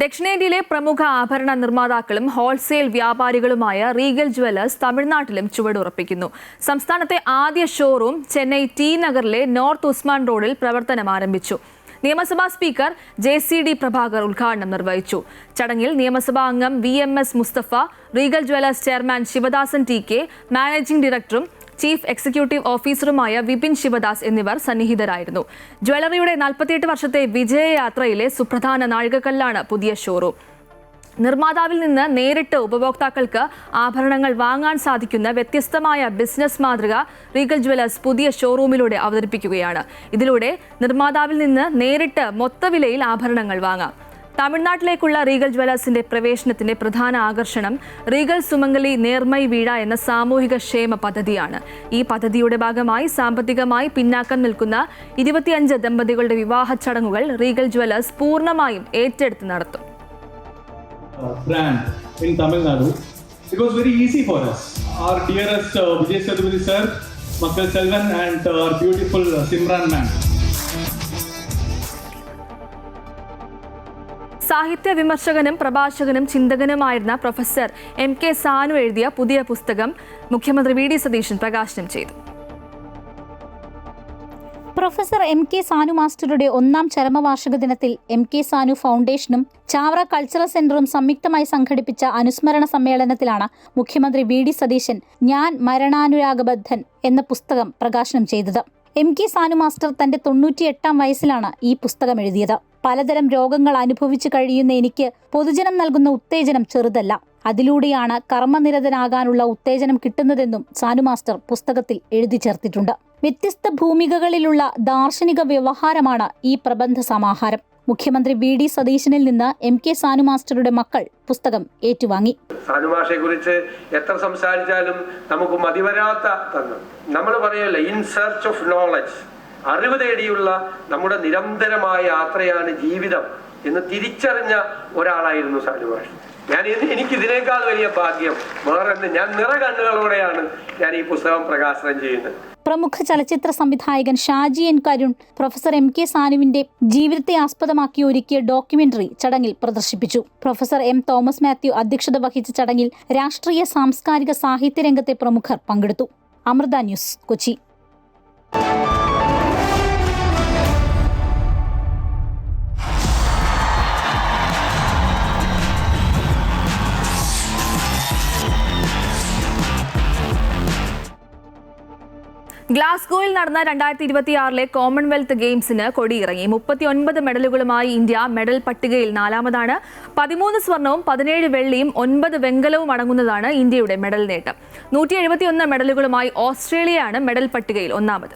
Speaker 1: ദക്ഷിണേന്ത്യയിലെ പ്രമുഖ ആഭരണ നിർമ്മാതാക്കളും ഹോൾസെയിൽ വ്യാപാരികളുമായ റീഗൽ ജ്വല്ലേഴ്സ് തമിഴ്നാട്ടിലും ചുവടുറപ്പിക്കുന്നു. സംസ്ഥാനത്തെ ആദ്യ ഷോറൂം ചെന്നൈ ടി നഗറിലെ നോർത്ത് ഉസ്മാൻ റോഡിൽ പ്രവർത്തനം ആരംഭിച്ചു. നിയമസഭാ സ്പീക്കർ JCD പ്രഭാകർ ഉദ്ഘാടനം നിർവഹിച്ചു. ചടങ്ങിൽ നിയമസഭാ അംഗം VMS Mustafa, regal jewellers chairman Sivadasan TK, managing ഡയറക്ടറും ചീഫ് എക്സിക്യൂട്ടീവ് ഓഫീസറുമായ വിപിൻ ശിവദാസ് എന്നിവർ സന്നിഹിതരായിരുന്നു. ജ്വല്ലറിയുടെ 48 വർഷത്തെ വിജയയാത്രയിലെ സുപ്രധാന നാഴികക്കല്ലാണ് പുതിയ ഷോറൂം. നിർമ്മാതാവിൽ നിന്ന് നേരിട്ട് ഉപഭോക്താക്കൾക്ക് ആഭരണങ്ങൾ വാങ്ങാൻ സാധിക്കുന്ന വ്യത്യസ്തമായ ബിസിനസ് മാതൃക റീഗൽ ജ്വല്ലേഴ്സ് പുതിയ ഷോറൂമിലൂടെ അവതരിപ്പിക്കുകയാണ്. ഇതിലൂടെ നിർമ്മാതാവിൽ നിന്ന് നേരിട്ട് മൊത്തവിലയിൽ ആഭരണങ്ങൾ വാങ്ങാം. തമിഴ്നാട്ടിലേക്കുള്ള റീഗൽ ജ്വല്ലേഴ്സിന്റെ പ്രവേശനത്തിന്റെ പ്രധാന ആകർഷണം റീഗൽ സുമംഗലി നേർമൈ വീഴ എന്ന സാമൂഹിക ക്ഷേമ പദ്ധതിയാണ്. ഈ പദ്ധതിയുടെ ഭാഗമായി സാമ്പത്തികമായി പിന്നാക്കം നിൽക്കുന്ന 25 ദമ്പതികളുടെ വിവാഹ ചടങ്ങുകൾ റീഗൽ ജ്വല്ലേഴ്സ് പൂർണ്ണമായും ഏറ്റെടുത്ത് നടത്തും.
Speaker 23: Brand in Tamil Nadu. It was very easy for us. Our dearest Vijay Sethupathi sir, Makkal Selvan, and our beautiful Simran ma'am.
Speaker 1: സാഹിത്യ വിമർശകനും പ്രഭാഷകനും ചിന്തകനുമായിരുന്ന പ്രൊഫസർ MK സാനു എഴുതിയ പുതിയ പുസ്തകം മുഖ്യമന്ത്രി VD സതീശൻ പ്രകാശനം ചെയ്തു.
Speaker 24: പ്രൊഫസർ MK സാനു മാസ്റ്ററുടെ 1ാം ചരമവാർഷിക ദിനത്തിൽ MK സാനു ഫൗണ്ടേഷനും ചാവറ കൾച്ചറൽ സെന്ററും സംയുക്തമായി സംഘടിപ്പിച്ച അനുസ്മരണ സമ്മേളനത്തിലാണ് മുഖ്യമന്ത്രി VD സതീശൻ ഞാൻ മരണാനുരാഗബദ്ധൻ എന്ന പുസ്തകം പ്രകാശനം ചെയ്തത്. MK സാനു മാസ്റ്റർ തന്റെ 98ാം വയസ്സിലാണ് ഈ പുസ്തകം എഴുതിയത്. പലതരം രോഗങ്ങൾ അനുഭവിച്ചു കഴിയുന്ന എനിക്ക് പൊതുജനം നൽകുന്ന ഉത്തേജനം ചെറുതല്ല. അതിലൂടെയാണ് കർമ്മനിരതനാകാനുള്ള ഉത്തേജനം കിട്ടുന്നതെന്നും സാനു മാസ്റ്റർ പുസ്തകത്തിൽ എഴുതി ചേർത്തിട്ടുണ്ട്. വ്യത്യസ്ത ഭൂമികകളിലുള്ള ദാർശനിക വ്യവഹാരമാണ് ഈ പ്രബന്ധ സമാഹാരം. മുഖ്യമന്ത്രി VD സതീശനിൽ നിന്ന് MK സാനു മാസ്റ്ററുടെ മക്കൾ പുസ്തകം ഏറ്റുവാങ്ങി.
Speaker 25: സാനു മാഷയെ കുറിച്ച് എത്ര സംസാരിച്ചാലും നമുക്ക് മതിവരാത്ത നമ്മൾ പറയല്ലേ ഇൻ സെർച്ച് ഓഫ് നോളജ്, അറിവ് തേടിയുള്ള നമ്മുടെ നിരന്തരമായ യാത്രയാണ് ജീവിതം എന്ന് തിരിച്ചറിഞ്ഞ ഒരാളായിരുന്നു സാനു മാഷ്. എനിക്ക് ഇതിനേക്കാൾ വലിയ ഭാഗ്യം വേറെ ഞാൻ നിറകണ്ണുകളോടെയാണ് ഞാൻ ഈ പുസ്തകം പ്രകാശനം ചെയ്യുന്നത്.
Speaker 24: പ്രമുഖ ചലച്ചിത്ര സംവിധായകൻ Shaji N Karun professor MK സാനുവിന്റെ ജീവിതത്തെ ആസ്പദമാക്കി ഒരുക്കിയ ഡോക്യുമെന്ററി ചടങ്ങിൽ പ്രദർശിപ്പിച്ചു. Professor M. തോമസ് മാത്യു അധ്യക്ഷത വഹിച്ച ചടങ്ങിൽ രാഷ്ട്രീയ, സാംസ്കാരിക, സാഹിത്യ രംഗത്തെ പ്രമുഖർ പങ്കെടുത്തു. അമൃത ന്യൂസ്, കൊച്ചി.
Speaker 1: ഗ്ലാസ്ഗോയിൽ നടന്ന 2026 കോമൺവെൽത്ത് ഗെയിംസിന് കൊടിയിറങ്ങി. 39 മെഡലുകളുമായി ഇന്ത്യ മെഡൽ പട്ടികയിൽ 4ാമതാണ്. 13 സ്വർണവും 17 വെള്ളിയും 9 വെങ്കലവും അടങ്ങുന്നതാണ് ഇന്ത്യയുടെ മെഡൽ നേട്ടം. 171 മെഡലുകളുമായി ഓസ്ട്രേലിയയാണ് മെഡൽ പട്ടികയിൽ 1ാമത്.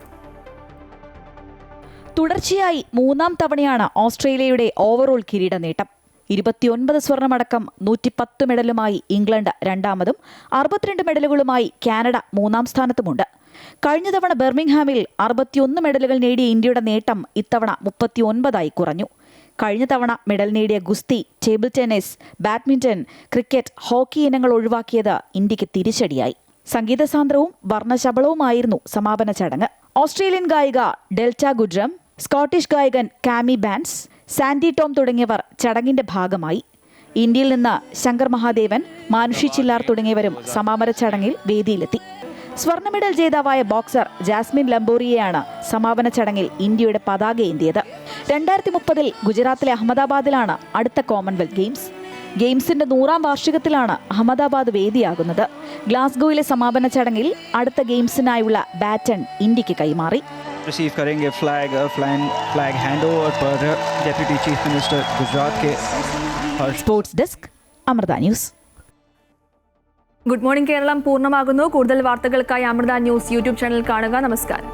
Speaker 2: തുടർച്ചയായി 3ാം തവണയാണ് ഓസ്ട്രേലിയയുടെ ഓവറോൾ കിരീട നേട്ടം. 29 സ്വർണമടക്കം 110 മെഡലുമായി ഇംഗ്ലണ്ട് 2ാമതും 62 മെഡലുകളുമായി കാനഡ 3ാം സ്ഥാനത്തുമുണ്ട്. കഴിഞ്ഞ തവണ ബെർമിംഗ്ഹാമിൽ 61 മെഡലുകൾ നേടിയ ഇന്ത്യയുടെ നേട്ടം ഇത്തവണ 39ആയി കുറഞ്ഞു. കഴിഞ്ഞ തവണ മെഡൽ നേടിയ ഗുസ്തി, table tennis, badminton, cricket, hockey ഇനങ്ങൾ ഒഴിവാക്കിയത് ഇന്ത്യക്ക് തിരിച്ചടിയായി. സംഗീതസാന്ദ്രവും വർണ്ണശബളവുമായിരുന്നു സമാപന ചടങ്ങ്. ഓസ്ട്രേലിയൻ ഗായിക ഡെൽറ്റ ഗുഡ്രം, സ്കോട്ടിഷ് ഗായകൻ കാമി ബാൻസ്, സാൻഡി ടോം തുടങ്ങിയവർ ചടങ്ങിന്റെ ഭാഗമായി. ഇന്ത്യയിൽ നിന്ന് ശങ്കർ മഹാദേവൻ, മാനുഷി ചില്ലാർ തുടങ്ങിയവരും സമാപന ചടങ്ങിൽ വേദിയിലെത്തി. സ്വർണ്ണ മെഡൽ ജേതാവായ ബോക്സർ ജാസ്മിൻ ലംബോറിയെയാണ് സമാപന ചടങ്ങിൽ ഇന്ത്യയുടെ പതാക ഏന്തിയത്. 2030 ഗുജറാത്തിലെ അഹമ്മദാബാദിലാണ് അടുത്ത കോമൺവെൽത്ത് ഗെയിംസ്. ഗെയിംസിന്റെ 100ാം വാർഷികത്തിലാണ് അഹമ്മദാബാദ് വേദിയാകുന്നത്. ഗ്ലാസ്ഗോയിലെ സമാപന ചടങ്ങിൽ അടുത്ത ഗെയിംസിനായുള്ള ബാറ്റൺ ഇന്ത്യക്ക് കൈമാറി.
Speaker 5: रिसीव करेंगे फ्लैग हैंडओवर पर डेप्यूटी चीफ मिनिस्टर गुजरात के
Speaker 2: sports desk, Amrita news.
Speaker 1: Good morning Keralam പൂർണ്ണമാകുന്നു. കൂടുതൽ വാർത്തകൾക്കായി അമൃത ന്യൂസ് യൂട്യൂബ് ചാനൽ കാണുക. നമസ്കാരം.